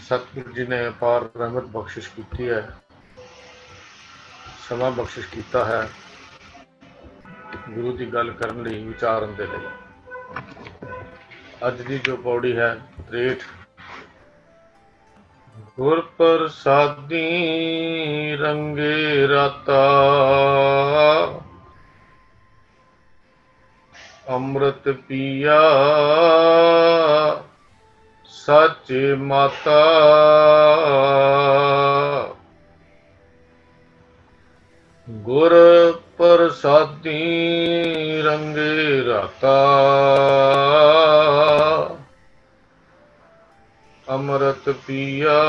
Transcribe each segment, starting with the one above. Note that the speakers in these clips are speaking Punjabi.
सतगुरु जी ने अपार रहमत बख्शिश की है, समा बख्शिश किया है गुरु की गल करने लई, विचारन दे लई। अज की जो पौड़ी है 63, गुर प्रसादी रंगे राता, अमृत पिया सच माता। गुर प्रसादी रंगे राता, अमृत पिया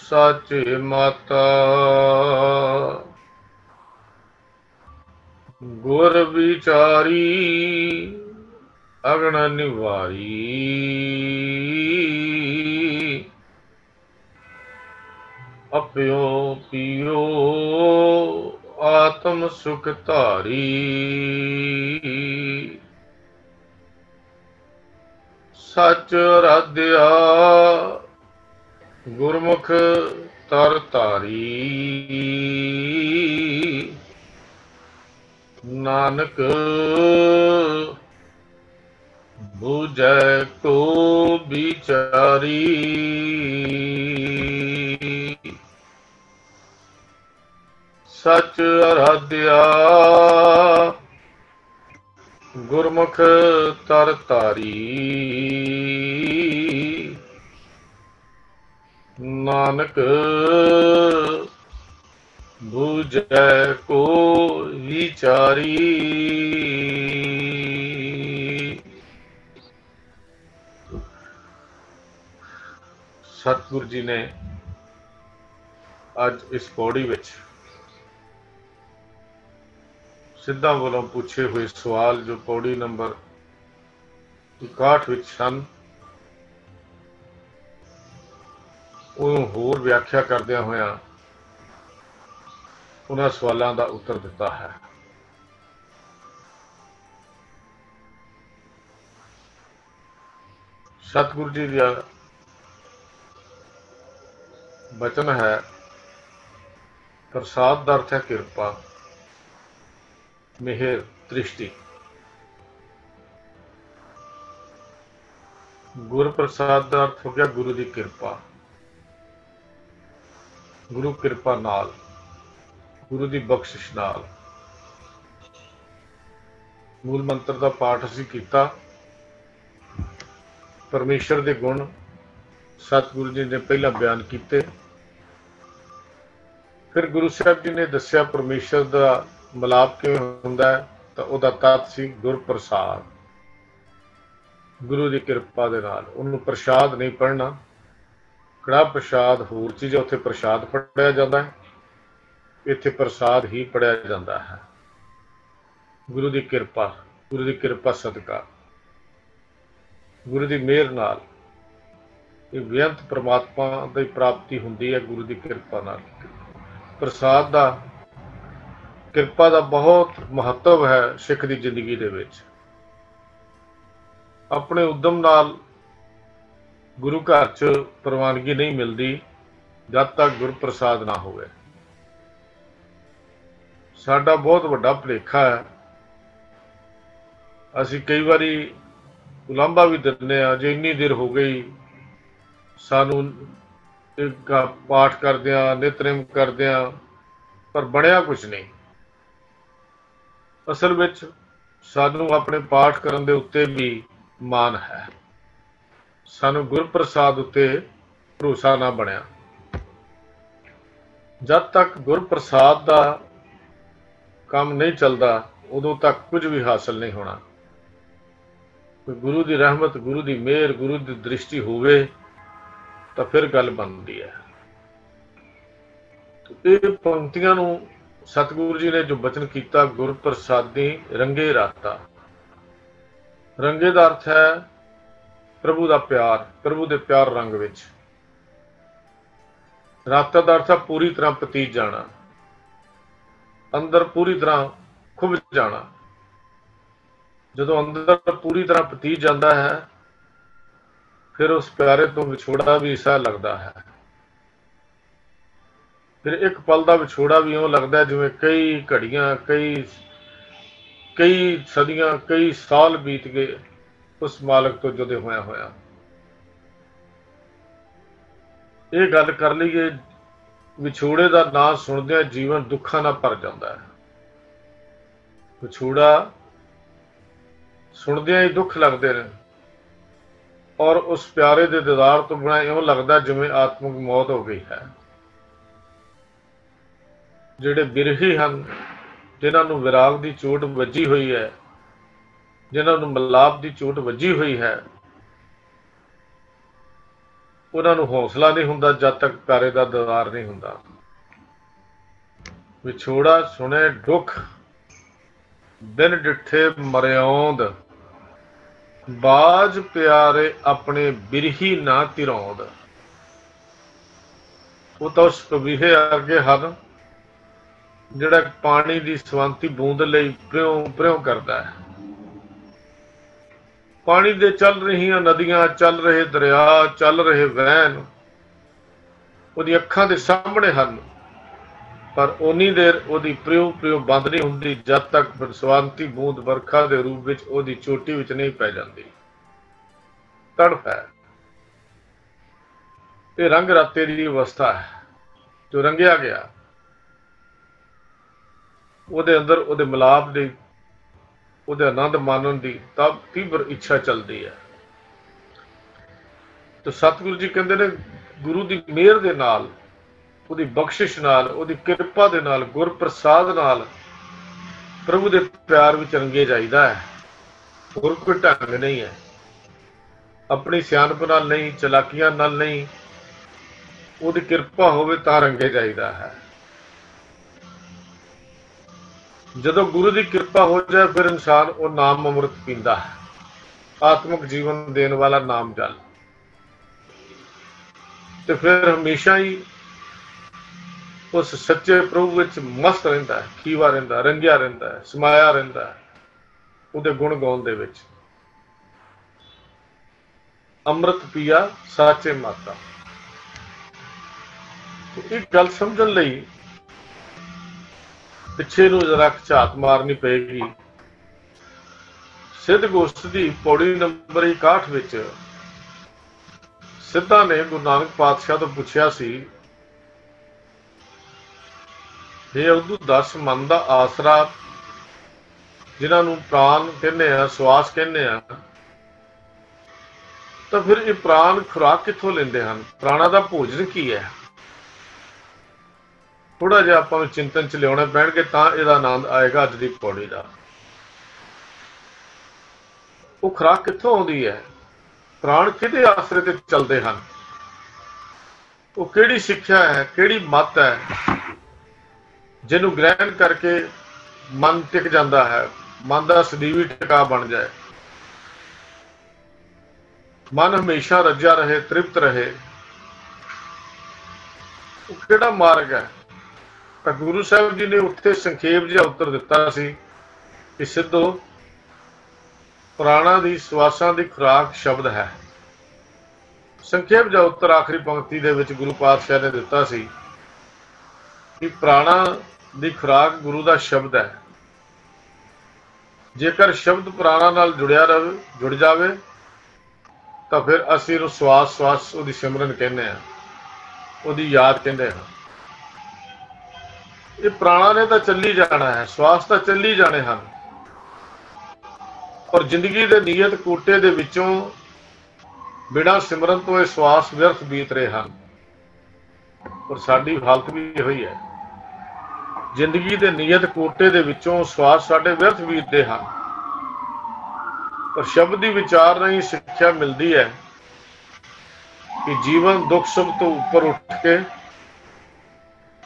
सच माता। गुर विचारी अगन निवारी, अप्यो पियो आत्म सुख धारी। सच आराध्या गुरमुख तर धारी, नानक बूझै को बिचारी। सच आराध्या गुरमुख तर धारी, नानक बूझै को विचारी। सतगुरु जी ने अज इस पौड़ी विच सिद्धां वालों पूछे हुए सवाल जो पौड़ी नंबर 61 विच सन, ਉਹਨੂੰ ਹੋਰ व्याख्या करदिया होया उन्हां सवालों का उत्तर दिता है। सतगुरु जी का वचन है, प्रसाद का अर्थ है कृपा, मेहर, दृष्टि। गुर प्रसाद का अर्थ हो गया गुरु की कृपा, गुरु कृपा नाल, गुरु की बख्शिश नाल। मूल मंत्र का पाठ असीं कीता। परमेश्वर के गुण सतगुरु जी ने पहला बयान किए, फिर गुरु साहब जी ने दसिया परमेश्वर का मिलाप किवें हुंदा है, तो उहदा तत्त सी गुर प्रसाद, गुरु की कृपा दे नाल। उन्होंने प्रसाद नहीं पढ़ना, कड़ा प्रसाद होर चीज़, उत्थे प्रसाद पढ़िया जाता है, इत्थे प्रसाद ही पढ़िया जाता है। गुरु की कृपा, गुरु की कृपा सदका, गुरु की मेहर नाल बेअंत परमात्मा की प्राप्ति होंदी है। गुरु की कृपा नाल प्रसाद का, कृपा का बहुत महत्व है सिख की जिंदगी दे विच। अपने उद्यम नाल गुरु घर च प्रवानगी नहीं मिलती जब तक गुरु प्रसाद ना होवे। साडा बहुत वड्डा भुलेखा है, असीं कई बारी उलांभा भी दिंदे आ, जे इन्नी देर हो गई सानू पाठ करदियां, नितनेम करदियां, पर बनया कुछ नहीं। असल विच सानू अपने पाठ करन दे उत्ते भी मान है, सानू गुर प्रसाद उत्ते भरोसा ना बनया। जब तक गुर प्रसाद का काम नहीं चलता उदों तक कुछ भी हासिल नहीं होना। कोई गुरु की रहमत, गुरु की मेहर, गुरु की दृष्टि होवे तो फिर गल बनती है। तो ये पंक्तियां नूं सतगुरु जी ने जो बचन किया, गुर प्रसादी रंगे राता। रंगे का अर्थ है प्रभु का प्यार, प्रभु के प्यार रंग विच। राता का अर्थ है पूरी तरह पतीत जाना, अंदर पूरी तरह खुब जाना। जो अंदर पूरी तरह पतीत जाता है फिर उस प्यारे तो विछोड़ा भी सह लगता है। फिर एक पल का विछोड़ा भी इउं लगता है जिवें कई घड़ियां, कई सदियां, कई साल बीत गए उस मालक तो जुदे होया। ये गल कर लीए, विछोड़े का नाम सुनदे जीवन दुखा नाल भर जाता है। विछोड़ा सुनदे ही दुख लगते हैं और उस प्यारे के दीदार तो बिना इउं लगता जिवें आत्मिक मौत हो गई है। ਜਿਹੜੇ ਬਿਰਹੀ ਹਨ, जिन्हां नूं विराग की चोट वजी हुई है, जिन्हां नूं मिलाप की चोट वजी हुई है, उन्हां नूं हौसला नहीं हुंदा जद तक प्यारे का दीदार नहीं हुंदा। विछोड़ा सुने दुख, दिन डिठे मरियाउंद, बाज प्यारे अपने बिरही ना तिरौंद। वो तो उस कबीहे अगे हन जिहड़ा पानी की सवंती बूंद लई प्रियों प्रियों करता है। पानी दे चल रही नदियां, चल रहे दरिया, चल रहे वहन उहदी अखां दे सामने हन, पर उन्नी देर उहदी प्रियों प्रियों बंद नहीं हुंदी जद तक सवंती बूंद बरखा के रूप विच उहदी चोटी विच नहीं पै जाती। तड़फ है, ये रंग राते की अवस्था है जो रंगिया गया, ਉਹਦੇ अंदर ਉਹਦੇ ਮਿਲਾਪ ਦੀ, ਉਹਦੇ आनंद मानन की तब तीव्र इच्छा चलती है। तो सतगुरु जी कहते ने गुरु की मेहर के नाल, ਉਹਦੀ बख्शिश नाल, ਉਹਦੀ किरपा के नाल, गुर प्रसाद नाल प्रभु के प्यार विच रंगे जाईदा है। होर कोई ढंग नहीं है, अपनी सियाणप नाल नहीं, चलाकियां नाल नहीं, ਉਹਦੀ किरपा होवे तां रंगे जाईदा है। जदों गुरु की किरपा हो जाए फिर इंसान वो नाम अमृत पींदा है, आत्मिक जीवन देने वाला नाम जल, तो फिर हमेशा ही उस सच्चे प्रभु विच मस्त रहिंदा है, खीवा रहिंदा, रंगिया रहिंदा है, समाया रहिंदा है उहदे गुण गाउण दे विच। अमृत पिया साचे माता। तो एक गल समझण लई पिछे नूं जरा झात मारनी पेगी। सिद्ध गोष्ठ की पौड़ी नंबर 61 विच सिद्धा ने गुरु नानक पातशाह तो पूछया सी, हे अवधू दस मन का आसरा, जिन्हां नूं प्राण कहने आ, श्वास कहने आ, तो फिर ये प्राण खुराक कित्थों लेंदे हन? प्राणा का भोजन की है? थोड़ा जिहा आपां नूं चिंतन च लियाउणे पैणगे तां इहदा आनंद आएगा। अज दी पौड़ी दा वो खुराक कित्थों आउंदी है? प्राण किहदे आसरे ते चलदे हन? वो किहड़ी सिक्ख्या है, किहड़ी मत है जिहनूं ग्रहण करके मन टिक जाता है, मन का सਦੀवी टिका बन जाए, मन हमेशा रज्या रहे, तृप्त रहे। वो किहड़ा मार्ग है? तो गुरु साहब जी ने उत्थे संखेप जिहा उत्तर दिता सी कि सिद्धो, प्राणा दी श्वासां दी खुराक शब्द है। संखेप जिहा उत्तर आखिरी पंक्ति दे विच गुरु पातशाह ने दिता सी कि प्राणा दी खुराक गुरु दा शब्द है। जेकर शब्द प्राणा नाल जुड़ जावे तो फिर असीं उहनूं श्वास श्वास उहदी सिमरन कहने आ, उहदी याद कहंदे हां। ये प्राणा ने तो चली जाना है, श्वास तो चली जाने हैं, और जिंदगी के नीयत कोटे दे विचों बिना सिमरन तो ये श्वास व्यर्थ बीत रहे हैं। और साडी हालत भी यही है, जिंदगी के नीयत कोटे दे विचों श्वास साडे व्यर्थ बीतते हैं। पर शब्द की विचार नहीं शिक्षा मिलती है कि जीवन दुख सुख तो ऊपर उठ के,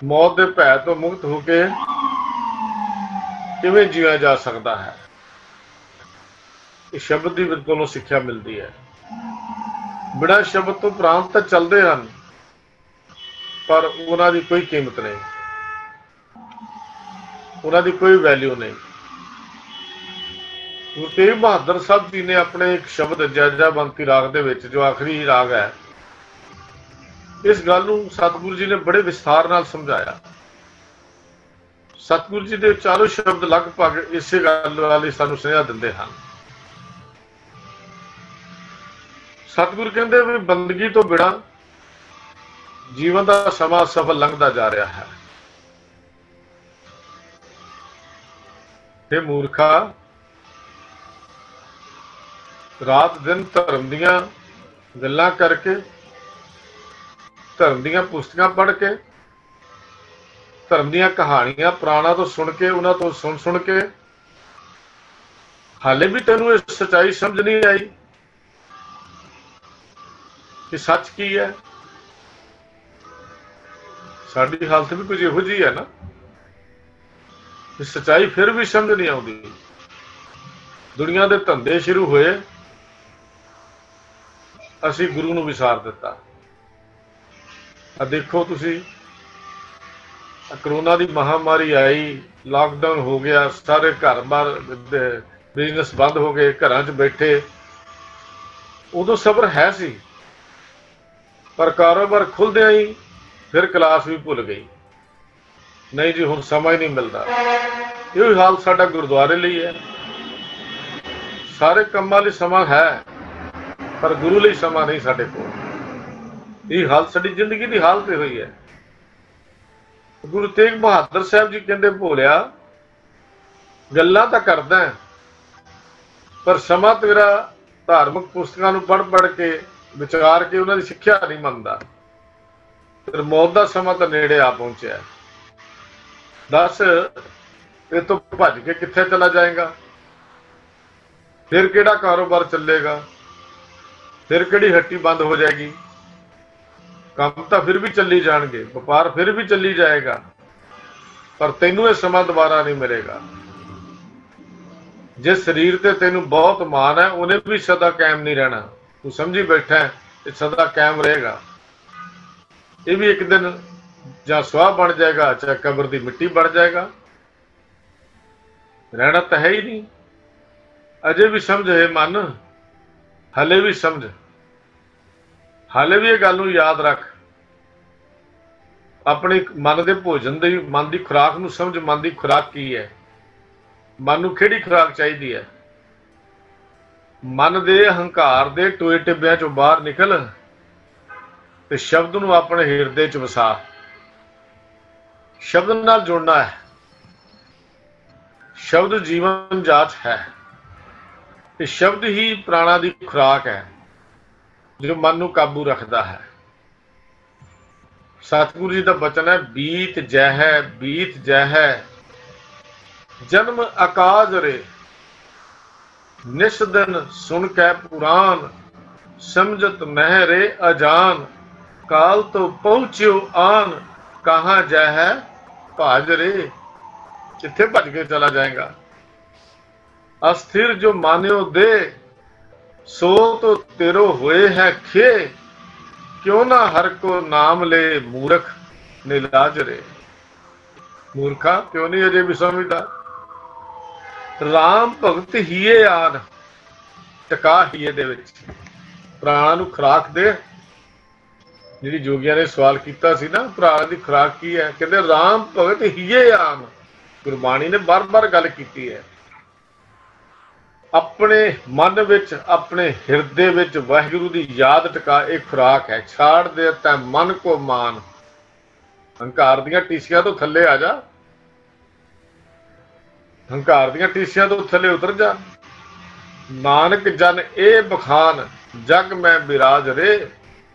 मौत के भय तो मुक्त होके किवें जीया जा सकता है। इस शब्द की कोलों सिक्ख्या मिलती है। बिना शब्द तो प्राण तो चलते हैं पर उन्हां दी कोई कीमत नहीं, उन्हां दी कोई वैल्यू नहीं। ਗੁਰੂ ਤੇਗ ਬਹਾਦਰ ਸਾਹਿਬ ਜੀ ਨੇ ਆਪਣੇ ਇੱਕ ਸ਼ਬਦ ਜੈਜਾ ਬੰਤੀ ਰਾਗ ਦੇ ਵਿੱਚ, ਜੋ ਆਖਰੀ ਰਾਗ ਹੈ, ਇਸ ਗੱਲ ਨੂੰ ਸਤਿਗੁਰੂ ਜੀ ਨੇ ਬੜੇ ਵਿਸਥਾਰ ਨਾਲ ਸਮਝਾਇਆ। ਸਤਿਗੁਰੂ ਜੀ ਦੇ ਚਾਰੋਂ ਸ਼ਬਦ ਲਗਭਗ ਇਸੇ ਗੱਲ ਵਾਲੀ ਸਾਨੂੰ ਸੁਨੇਹਾ ਦਿੰਦੇ ਹਨ। ਸਤਿਗੁਰੂ ਕਹਿੰਦੇ ਵੀ ਬੰਦਗੀ ਤੋਂ ਬਿਨਾਂ ਜੀਵਨ ਦਾ ਸਮਾਂ ਸਫਲ ਲੰਘਦਾ ਜਾ ਰਿਹਾ ਹੈ। हे ਮੂਰਖਾ, ਰਾਤ ਦਿਨ ਧਰਮ ਦੀਆਂ ਗੱਲਾਂ ਕਰਕੇ, ਧਰਮ ਦੀਆਂ ਪੁਸਤਕਾਂ ਪੜ੍ਹ ਕੇ, ਧਰਮ ਦੀਆਂ ਕਹਾਣੀਆਂ ਪੁਰਾਣਾਂ ਤੋਂ ਸੁਣ ਕੇ, ਉਹਨਾਂ ਤੋਂ ਸੁਣ ਕੇ ਹਾਲੇ ਵੀ ਤੈਨੂੰ ਇਹ ਸੱਚਾਈ ਸਮਝ ਨਹੀਂ ਆਈ ਕਿ ਸੱਚ ਕੀ ਹੈ। ਸਾਡੀ ਹਾਲਤ ਵੀ ਕੁਝ ਇਹੋ ਜਿਹੀ ਹੈ ਨਾ, ਕਿ ਸੱਚਾਈ ਫਿਰ ਵੀ ਸਮਝ ਨਹੀਂ ਆਉਂਦੀ। ਦੁਨੀਆ ਦੇ ਧੰਦੇ ਸ਼ੁਰੂ ਹੋਏ, ਅਸੀਂ ਗੁਰੂ ਨੂੰ ਵਿਸਾਰ ਦਿੱਤਾ। ਆ ਦੇਖੋ ਤੁਸੀਂ, ਕਰੋਨਾ ਦੀ ਮਹਾਮਾਰੀ ਆਈ, ਲਾਕਡਾਊਨ ਹੋ ਗਿਆ, ਸਾਰੇ ਘਰ-ਬਾਰ ਬਿਜ਼ਨਸ ਬੰਦ ਹੋ ਗਏ, ਘਰਾਂ 'ਚ ਬੈਠੇ। ਉਦੋਂ ਸਬਰ ਹੈ ਸੀ, ਪਰ ਕਾਰੋਬਾਰ ਖੁੱਲਦਿਆਂ ਹੀ ਫਿਰ ਕਲਾਸ ਵੀ ਭੁੱਲ ਗਈ। ਨਹੀਂ ਜੀ, ਹੁਣ ਸਮਾਂ ਹੀ ਨਹੀਂ ਮਿਲਦਾ। ਇਹੋ ਹਾਲ ਸਾਡਾ ਗੁਰਦੁਆਰੇ ਲਈ ਹੈ। ਸਾਰੇ ਕੰਮਾਂ ਲਈ ਸਮਾਂ ਹੈ, ਪਰ ਗੁਰੂ ਲਈ ਸਮਾਂ ਨਹੀਂ ਸਾਡੇ ਕੋਲ। ਇਹ ਹਾਲ ਸਾਡੀ ਜ਼ਿੰਦਗੀ ਦੀ ਹਾਲਤ ਹੋਈ ਹੈ। ਗੁਰੂ ਤੇਗ ਬਹਾਦਰ ਸਾਹਿਬ ਜੀ ਕਹਿੰਦੇ, ਭੋਲਿਆ, ਗੱਲਾਂ ਤਾਂ ਕਰਦਾ ਹੈ, ਪਰ ਸਮਾਂ ਤੇਰਾ ਧਾਰਮਿਕ ਪੁਸਤਕਾਂ ਨੂੰ ਪੜ੍ਹ ਕੇ, ਵਿਚਾਰ ਕੇ ਉਹਨਾਂ ਦੀ ਸਿੱਖਿਆ ਨਹੀਂ ਮੰਨਦਾ। ਫਿਰ ਮੌਤ ਦਾ ਸਮਾਂ ਤਾਂ ਨੇੜੇ ਆ ਪਹੁੰਚਿਆ। ਦੱਸ, ਇਹ ਤੋਂ ਭੱਜ ਕੇ ਕਿੱਥੇ ਚਲਾ ਜਾਏਗਾ? ਫਿਰ ਕਿਹੜਾ ਕਾਰੋਬਾਰ ਚੱਲੇਗਾ? ਫਿਰ ਕਿਹੜੀ ਹੱਟੀ ਬੰਦ ਹੋ ਜਾਏਗੀ? ਕੰਮ ਤਾਂ ਫਿਰ ਵੀ ਚੱਲੀ ਜਾਣਗੇ, ਵਪਾਰ ਫਿਰ ਵੀ ਚੱਲੀ ਜਾਏਗਾ, ਪਰ ਤੈਨੂੰ ਇਹ ਸਮਾਂ ਦੁਬਾਰਾ ਨਹੀਂ ਮਿਲੇਗਾ। ਜਿਸ ਸਰੀਰ ਤੇ ਤੈਨੂੰ ਬਹੁਤ ਮਾਣ ਹੈ, ਉਹਨੇ ਵੀ ਸਦਾ ਕਾਇਮ ਨਹੀਂ ਰਹਿਣਾ। ਤੂੰ ਸਮਝੀ ਬੈਠਾ ਇਹ ਸਦਾ ਕਾਇਮ ਰਹੇਗਾ। ਇਹ ਵੀ ਇੱਕ ਦਿਨ ਜਾਂ ਸੁਆਹ ਬਣ ਜਾਏਗਾ, ਚਾਹੇ ਕਬਰ ਦੀ ਮਿੱਟੀ ਬਣ ਜਾਏਗਾ। ਰਹਿਣਾ ਤਾਂ ਹੈ ਹੀ ਨਹੀਂ। ਅਜੇ ਵੀ ਸਮਝ ਹੈ ਮਨ, ਹਲੇ ਵੀ ਸਮਝ, ਹਾਲੇ ਵੀ ਇਹ ਗੱਲ ਨੂੰ ਯਾਦ ਰੱਖ। ਆਪਣੇ ਮਨ ਦੇ ਭੋਜਨ ਦੀ, ਮਨ ਦੀ ਖੁਰਾਕ ਨੂੰ ਸਮਝ। ਮਨ ਦੀ ਖੁਰਾਕ ਕੀ ਹੈ? ਮਨ ਨੂੰ ਕਿਹੜੀ ਖੁਰਾਕ ਚਾਹੀਦੀ ਹੈ? ਮਨ ਦੇ ਹੰਕਾਰ ਦੇ ਟੋਏ ਟਿੱਬਿਆਂ ਚੋਂ ਬਾਹਰ ਨਿਕਲ ਤੇ ਸ਼ਬਦ ਨੂੰ ਆਪਣੇ ਹਿਰਦੇ 'ਚ ਵਸਾ। ਸ਼ਬਦ ਨਾਲ ਜੁੜਨਾ ਹੈ। ਸ਼ਬਦ ਜੀਵਨ ਜਾਚ ਹੈ। ਤੇ ਸ਼ਬਦ ਹੀ ਪ੍ਰਾਣਾਂ ਦੀ ਖੁਰਾਕ ਹੈ, ਜੋ ਮਨ ਨੂੰ ਕਾਬੂ ਰੱਖਦਾ ਹੈ। ਸਤਿਗੁਰੂ ਜੀ ਦਾ ਬਚਨ ਹੈ, ਬੀਤ ਜਹਿ ਬੀਤ ਜਹਿ ਜਨਮ ਆਕਾਜ ਰੇ, ਨਿਸ ਦਿਨ ਸੁਣ ਕੇ ਪੁਰਾਨ, ਸਮਝਤ ਮਹਿ ਰੇ ਅਜਾਨ, ਕਾਲ ਤੋਂ ਪਹੁੰਚਿਓ ਆਨ, ਕਹਾਂ ਜਹਿ ਭਾਜ ਰੇ। ਕਿੱਥੇ ਭੱਜ ਕੇ ਚਲਾ ਜਾਏਗਾ? ਅਸਥਿਰ ਜੋ ਮਾਨਿਓ ਦੇ, ਸੋ ਤੋ ਤੇਰੋ ਹੋਏ ਹੈ ਖੇ, ਕਿਉਂ ਨਾ ਹਰ ਕੋ ਨਾਮ ਲੈ, ਮੂਰਖ ਨਿਲਾਜ ਰੇ। ਮੂਰਖਾ, ਕਿਉਂ ਨਹੀਂ ਅਜੇ ਵੀ ਸਮਝਦਾ? ਰਾਮ ਭਗਤ ਹੀਏ ਆਨ, ਟਕਾ ਹੀਏ ਦੇ ਵਿੱਚ ਪ੍ਰਾਣਾਂ ਨੂੰ ਖੁਰਾਕ ਦੇ। ਜਿਹੜੀ ਜੋਗੀਆਂ ਨੇ ਸਵਾਲ ਕੀਤਾ ਸੀ ਨਾ, ਪ੍ਰਾਣਾਂ ਦੀ ਖੁਰਾਕ ਕੀ ਹੈ? ਕਹਿੰਦੇ ਰਾਮ ਭਗਤ ਹੀਏ ਆਨ। ਗੁਰਬਾਣੀ ਨੇ ਬਾਰ-ਬਾਰ ਗੱਲ ਕੀਤੀ ਹੈ। ਆਪਣੇ ਮਨ ਵਿੱਚ, ਆਪਣੇ ਹਿਰਦੇ ਵਿੱਚ ਵਾਹਿਗੁਰੂ ਦੀ ਯਾਦ ਟਿਕਾ। ਇਹ ਖੁਰਾਕ ਹੈ। ਛਾੜ ਦੇ ਤੈ ਮਨ ਕੋ ਮਾਨ, ਹੰਕਾਰ ਦੀਆਂ ਟੀਸੀਆਂ ਤੋਂ ਥੱਲੇ ਆ ਜਾ। ਹੰਕਾਰ ਦੀਆਂ ਟੀਸੀਆਂ ਤੋਂ ਥੱਲੇ ਉਤਰ ਜਾ। ਨਾਨਕ ਜਨ ਇਹ ਬਖਾਨ, ਜਗ ਮੈਂ ਬਿਰਾਜ ਰੇ।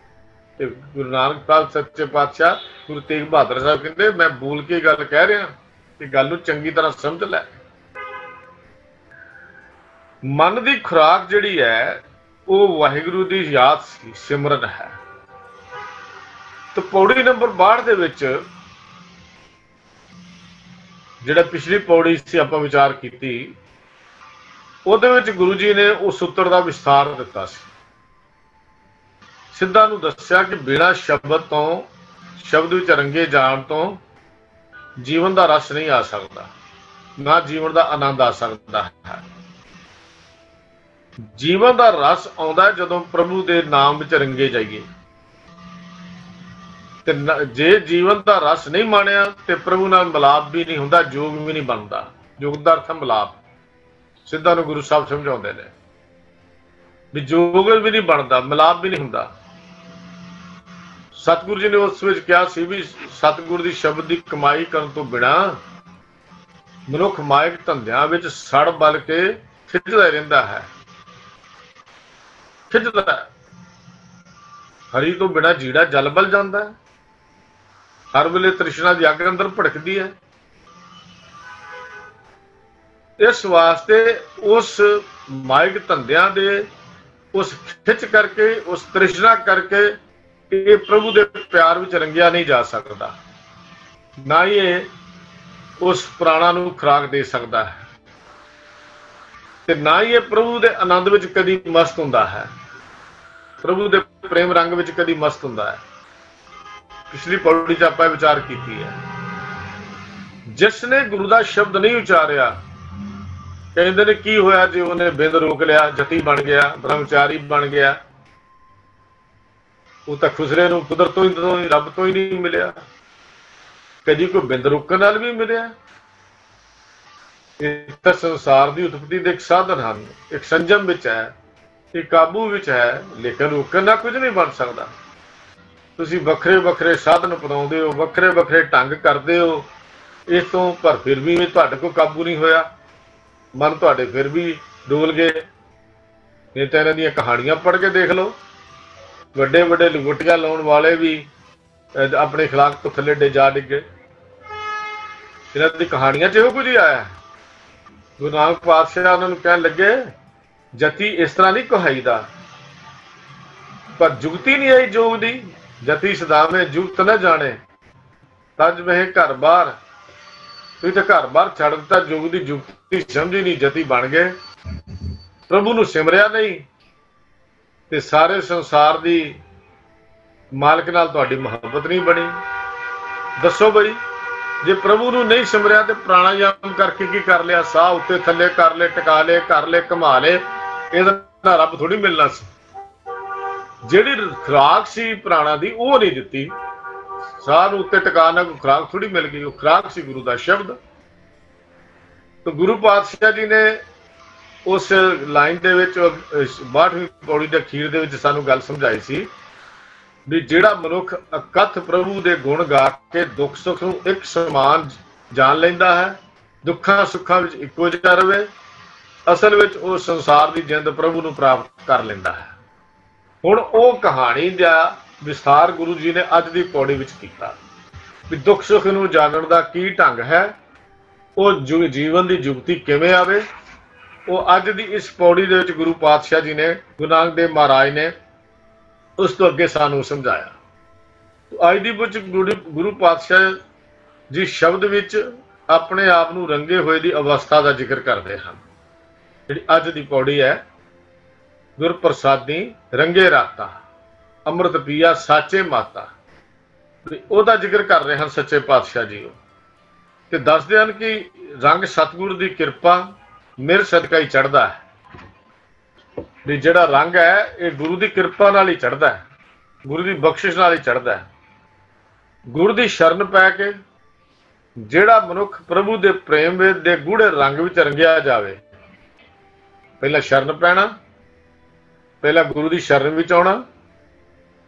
ਤੇ ਗੁਰੂ ਨਾਨਕ ਸਾਹਿਬ ਸੱਚੇ ਪਾਤਸ਼ਾਹ ਗੁਰੂ ਤੇਗ ਬਹਾਦਰ ਸਾਹਿਬ ਕਹਿੰਦੇ, ਮੈਂ ਬੋਲ ਕੇ ਗੱਲ ਕਹਿ ਰਿਹਾ, ਤੇ ਗੱਲ ਨੂੰ ਚੰਗੀ ਤਰ੍ਹਾਂ ਸਮਝ ਲੈ। ਮਨ ਦੀ ਖੁਰਾਕ ਜਿਹੜੀ ਹੈ, ਉਹ ਵਾਹਿਗੁਰੂ ਦੀ ਯਾਦ ਸੀ, ਸਿਮਰਨ ਹੈ। ਤੇ ਪੌੜੀ ਨੰਬਰ 62 ਦੇ ਵਿੱਚ, ਜਿਹੜਾ ਪਿਛਲੀ ਪੌੜੀ ਸੀ ਆਪਾਂ ਵਿਚਾਰ ਕੀਤੀ, ਉਹਦੇ ਵਿੱਚ ਗੁਰੂ ਜੀ ਨੇ ਉਸ ਸੂਤਰ ਦਾ ਵਿਸਥਾਰ ਦਿੱਤਾ ਸੀ। ਸਿੱਧਾ ਨੂੰ ਦੱਸਿਆ ਕਿ ਬਿਨਾਂ ਸ਼ਬਦ ਤੋਂ, ਸ਼ਬਦ ਵਿੱਚ ਰੰਗੇ ਜਾਣ ਤੋਂ ਜੀਵਨ ਦਾ ਰਸ ਨਹੀਂ ਆ ਸਕਦਾ, ਨਾ ਜੀਵਨ ਦਾ ਆਨੰਦ ਆ ਸਕਦਾ ਹੈ। ਜੀਵਨ ਦਾ ਰਸ ਆਉਂਦਾ ਜਦੋਂ ਪ੍ਰਭੂ ਦੇ ਨਾਮ ਵਿੱਚ ਰੰਗੇ ਜਾਈਏ। ਤੇ ਜੇ ਜੀਵਨ ਦਾ ਰਸ ਨਹੀਂ ਮਾਣਿਆ ਤੇ ਪ੍ਰਭੂ ਨਾਲ ਮਿਲਾਪ ਵੀ ਨਹੀਂ ਹੁੰਦਾ, ਜੋਗ ਵੀ ਨਹੀਂ ਬਣਦਾ। ਜੋਗ ਦਾ ਅਰਥ ਮਿਲਾਪ। ਸਿੱਧਾਂ ਨੂੰ ਗੁਰੂ ਸਾਹਿਬ ਸਮਝਾਉਂਦੇ ਨੇ ਵੀ ਜੋਗ ਵੀ ਨਹੀਂ ਬਣਦਾ, ਮਿਲਾਪ ਵੀ ਨਹੀਂ ਹੁੰਦਾ। ਸਤਿਗੁਰੂ ਜੀ ਨੇ ਉਸ ਵਿੱਚ ਕਿਹਾ ਸੀ ਵੀ ਸਤਿਗੁਰ ਦੀ ਸ਼ਬਦ ਦੀ ਕਮਾਈ ਕਰਨ ਤੋਂ ਬਿਨਾਂ ਮਨੁੱਖ ਮਾਇਕ ਧੰਦਿਆਂ ਵਿੱਚ ਸੜ ਬਲ ਕੇ ਖਿੱਚਦਾ ਰਹਿੰਦਾ ਹੈ, ਖਿੱਚਦਾ। ਹਰੀ ਤੋਂ ਬਿਨਾਂ ਜੀੜਾ ਜਲ ਬਲ ਜਾਂਦਾ ਹੈ। ਹਰ ਵੇਲੇ ਤ੍ਰਿਸ਼ਨਾ ਦੀ ਅੱਗ ਅੰਦਰ ਭੜਕਦੀ ਹੈ। ਇਸ ਵਾਸਤੇ ਉਸ ਮਾਇਕ ਧੰਦਿਆਂ ਦੇ ਉਸ ਖਿੱਚ ਕਰਕੇ, ਉਸ ਤ੍ਰਿਸ਼ਨਾ ਕਰਕੇ ਇਹ ਪ੍ਰਭੂ ਦੇ ਪਿਆਰ ਵਿੱਚ ਰੰਗਿਆ ਨਹੀਂ ਜਾ ਸਕਦਾ। ਨਾ ਹੀ ਇਹ ਉਸ ਪ੍ਰਾਣਾ ਨੂੰ ਖੁਰਾਕ ਦੇ ਸਕਦਾ ਹੈ ਤੇ ਨਾ ਹੀ ਇਹ ਪ੍ਰਭੂ ਦੇ ਆਨੰਦ ਵਿੱਚ ਕਦੀ ਮਸਤ ਹੁੰਦਾ ਹੈ, ਪ੍ਰਭੂ ਦੇ ਪ੍ਰੇਮ ਰੰਗ ਵਿੱਚ ਕਦੀ ਮਸਤ ਹੁੰਦਾ ਹੈ। ਪਿਛਲੀ ਪੌੜੀ 'ਚ ਆਪਾਂ ਵਿਚਾਰ ਕੀਤੀ ਹੈ, ਜਿਸ ਨੇ ਗੁਰੂ ਦਾ ਸ਼ਬਦ ਨਹੀਂ ਉਚਾਰਿਆ, ਕਹਿੰਦੇ ਨੇ ਕੀ ਹੋਇਆ ਜੇ ਉਹਨੇ ਬਿੰਦ ਰੋਕ ਲਿਆ, ਜਤੀ ਬਣ ਗਿਆ, ਬ੍ਰਹਮਚਾਰੀ ਬਣ ਗਿਆ, ਉਹ ਤਾਂ ਖੁਸਰੇ ਨੂੰ ਕੁਦਰਤ ਤੋਂ ਹੀ, ਰੱਬ ਤੋਂ ਹੀ ਨਹੀਂ ਮਿਲਿਆ, ਕਦੀ ਕੋਈ ਬਿੰਦ ਰੋਕਣ ਨਾਲ ਵੀ ਮਿਲਿਆ। ਇਹ ਤਾਂ ਸੰਸਾਰ ਦੀ ਉਤਪਤੀ ਦੇ ਇੱਕ ਸਾਧਨ ਹਨ, ਇੱਕ ਸੰਜਮ ਵਿੱਚ ਹੈ, ਇੱਕ ਕਾਬੂ ਵਿੱਚ ਹੈ, ਲੇਕਿਨ ਰੋਕਣ ਨਾਲ ਕੁਝ ਨਹੀਂ ਬਣ ਸਕਦਾ। ਤੁਸੀਂ ਵੱਖਰੇ ਵੱਖਰੇ ਸਾਧਨ ਅਪਣਾਉਂਦੇ ਹੋ, ਵੱਖਰੇ ਵੱਖਰੇ ਢੰਗ ਕਰਦੇ ਹੋ ਇਸ ਤੋਂ, ਪਰ ਫਿਰ ਵੀ ਤੁਹਾਡੇ ਕੋਲ ਕਾਬੂ ਨਹੀਂ ਹੋਇਆ। ਮਨ ਤੁਹਾਡੇ ਫਿਰ ਵੀ ਡੋਲ ਗਏ। ਨਹੀਂ ਤਾਂ ਇਹਨਾਂ ਦੀਆਂ ਕਹਾਣੀਆਂ ਪੜ੍ਹ ਕੇ ਦੇਖ ਲਓ, ਵੱਡੇ ਵੱਡੇ ਲੰਗੋਟੀਆਂ ਲਾਉਣ ਵਾਲੇ ਵੀ ਆਪਣੇ ਖਿਲਾਫ ਤੋਂ ਥੱਲੇ ਜਾ ਡਿੱਗੇ। ਇਹਨਾਂ ਦੀ ਕਹਾਣੀਆਂ 'ਚ ਇਹੋ ਕੁਝ ਹੀ ਆਇਆ। ਗੁਰੂ ਨਾਨਕ ਪਾਤਸ਼ਾਹ ਉਹਨਾਂ ਨੂੰ ਕਹਿਣ ਲੱਗੇ, ਜਤੀ ਇਸ ਤਰ੍ਹਾਂ ਨਹੀਂ ਕਹਾਈਦਾ, ਪਰ ਜੁਗਤੀ ਨਹੀਂ ਆਈ ਜੋਗ ਦੀ। ਜਤੀ ਸਦਾਵੇਂ ਜੁਗਤ ਨਾ ਜਾਣੇ, ਤਜ ਮਹਿ ਘਰ ਬਾਹਰ। ਤੁਸੀਂ ਤਾਂ ਘਰ ਬਾਹਰ ਛੱਡ ਦਿੱਤਾ, ਜੋਗ ਦੀ ਜੁਗਤੀ ਸਮਝੀ ਨਹੀਂ, ਜਤੀ ਬਣ ਗਏ, ਪ੍ਰਭੂ ਨੂੰ ਸਿਮਰਿਆ ਨਹੀਂ ਤੇ ਸਾਰੇ ਸੰਸਾਰ ਦੀ ਮਾਲਕ ਨਾਲ ਤੁਹਾਡੀ ਮੁਹੱਬਤ ਨਹੀਂ ਬਣੀ। ਦੱਸੋ ਬਈ, ਜੇ ਪ੍ਰਭੂ ਨੂੰ ਨਹੀਂ ਸਿਮਰਿਆ ਤੇ ਪ੍ਰਾਣਾਯਾਮ ਕਰਕੇ ਕੀ ਕਰ ਲਿਆ? ਸਾਹ ਉੱਤੇ ਥੱਲੇ ਕਰ ਲਏ, ਟਿਕਾ ਲਏ, ਕਰ ਲਏ, ਘੁਮਾ ਲਏ, ਇਹਦਾ ਨਾਲ ਰੱਬ ਥੋੜੀ ਮਿਲਣਾ ਸੀ। ਜਿਹੜੀ ਖੁਰਾਕ ਸੀ ਪ੍ਰਾਣਾ ਦੀ ਉਹ ਨਹੀਂ ਦਿੱਤੀ। ਸਾਹ ਨੂੰ ਉੱਤੇ ਟਿਕਾਣ ਨਾਲ ਖੁਰਾਕ ਥੋੜੀ ਮਿਲ ਗਈ, ਉਹ ਖੁਰਾਕ ਸੀ ਗੁਰੂ ਦਾ ਸ਼ਬਦ। ਤਾਂ ਗੁਰੂ ਪਾਤਸ਼ਾਹ ਜੀ ਨੇ ਉਸ ਲਾਈਨ ਦੇ ਵਿੱਚ 62ਵੀਂ ਪੌੜੀ ਦੇ ਅਖੀਰ ਦੇ ਵਿੱਚ ਸਾਨੂੰ ਗੱਲ ਸਮਝਾਈ ਸੀ ਵੀ ਜਿਹੜਾ ਮਨੁੱਖ ਅਕਥ ਪ੍ਰਭੂ ਦੇ ਗੁਣ ਗਾ ਕੇ ਦੁੱਖ ਸੁੱਖ ਨੂੰ ਇੱਕ ਸਮਾਨ ਜਾਣ ਲੈਂਦਾ ਹੈ, ਦੁੱਖਾਂ ਸੁੱਖਾਂ ਵਿੱਚ ਇੱਕੋ ਜਿਹਾ ਰਵੇ, ਅਸਲ ਵਿੱਚ ਉਹ ਸੰਸਾਰ ਦੀ ਜਿੰਦ ਪ੍ਰਭੂ ਨੂੰ ਪ੍ਰਾਪਤ ਕਰ ਲੈਂਦਾ ਹੈ। ਹੁਣ ਉਹ ਕਹਾਣੀ ਦਾ ਵਿਸਥਾਰ ਗੁਰੂ ਜੀ ਨੇ ਅੱਜ ਦੀ ਪੌੜੀ ਵਿੱਚ ਕੀਤਾ ਵੀ ਦੁੱਖ ਸੁੱਖ ਨੂੰ ਜਾਣਨ ਦਾ ਕੀ ਢੰਗ ਹੈ, ਉਹ ਜੀਵਨ ਦੀ ਜੁਗਤੀ ਕਿਵੇਂ ਆਵੇ, ਉਹ ਅੱਜ ਦੀ ਇਸ ਪੌੜੀ ਦੇ ਵਿੱਚ ਗੁਰੂ ਪਾਤਸ਼ਾਹ ਜੀ ਨੇ, ਗੁਰੂ ਨਾਨਕ ਦੇਵ ਮਹਾਰਾਜ ਨੇ ਉਸ ਤੋਂ ਅੱਗੇ ਸਾਨੂੰ ਸਮਝਾਇਆ। ਅੱਜ ਦੀ ਵਿੱਚ ਗੁਰੂ ਪਾਤਸ਼ਾਹ ਜੀ ਸ਼ਬਦ ਵਿੱਚ ਆਪਣੇ ਆਪ ਨੂੰ ਰੰਗੇ ਹੋਏ ਦੀ ਅਵਸਥਾ ਦਾ ਜ਼ਿਕਰ ਕਰਦੇ ਹਨ। ਜਿਹੜੀ ਅੱਜ ਦੀ ਪੌੜੀ ਹੈ, ਗੁਰ ਪ੍ਰਸਾਦੀ ਰੰਗੇ ਰਾਤਾ, ਅੰਮ੍ਰਿਤ ਪੀਆ ਸਾਚੇ ਮਾਤਾ, ਉਹਦਾ ਜ਼ਿਕਰ ਕਰ ਰਹੇ ਹਨ ਸੱਚੇ ਪਾਤਸ਼ਾਹ ਜੀ। ਤੇ ਦੱਸਦੇ ਹਨ ਕਿ ਰੰਗ ਸਤਿਗੁਰ ਦੀ ਕਿਰਪਾ ਮਿਹਰ ਸਦਕਾ ਹੀ ਚੜ੍ਹਦਾ ਹੈ। ਵੀ ਜਿਹੜਾ ਰੰਗ ਹੈ ਇਹ ਗੁਰੂ ਦੀ ਕਿਰਪਾ ਨਾਲ ਹੀ ਚੜ੍ਹਦਾ ਹੈ, ਗੁਰੂ ਦੀ ਬਖਸ਼ਿਸ਼ ਨਾਲ ਹੀ ਚੜ੍ਹਦਾ ਹੈ। ਗੁਰੂ ਦੀ ਸ਼ਰਨ ਪੈ ਕੇ ਜਿਹੜਾ ਮਨੁੱਖ ਪ੍ਰਭੂ ਦੇ ਪ੍ਰੇਮ ਦੇ ਗੂੜੇ ਰੰਗ ਵਿੱਚ ਰੰਗਿਆ ਜਾਵੇ, ਪਹਿਲਾਂ ਸ਼ਰਨ ਪੈਣਾ, ਪਹਿਲਾਂ ਗੁਰੂ ਦੀ ਸ਼ਰਨ ਵਿੱਚ ਆਉਣਾ,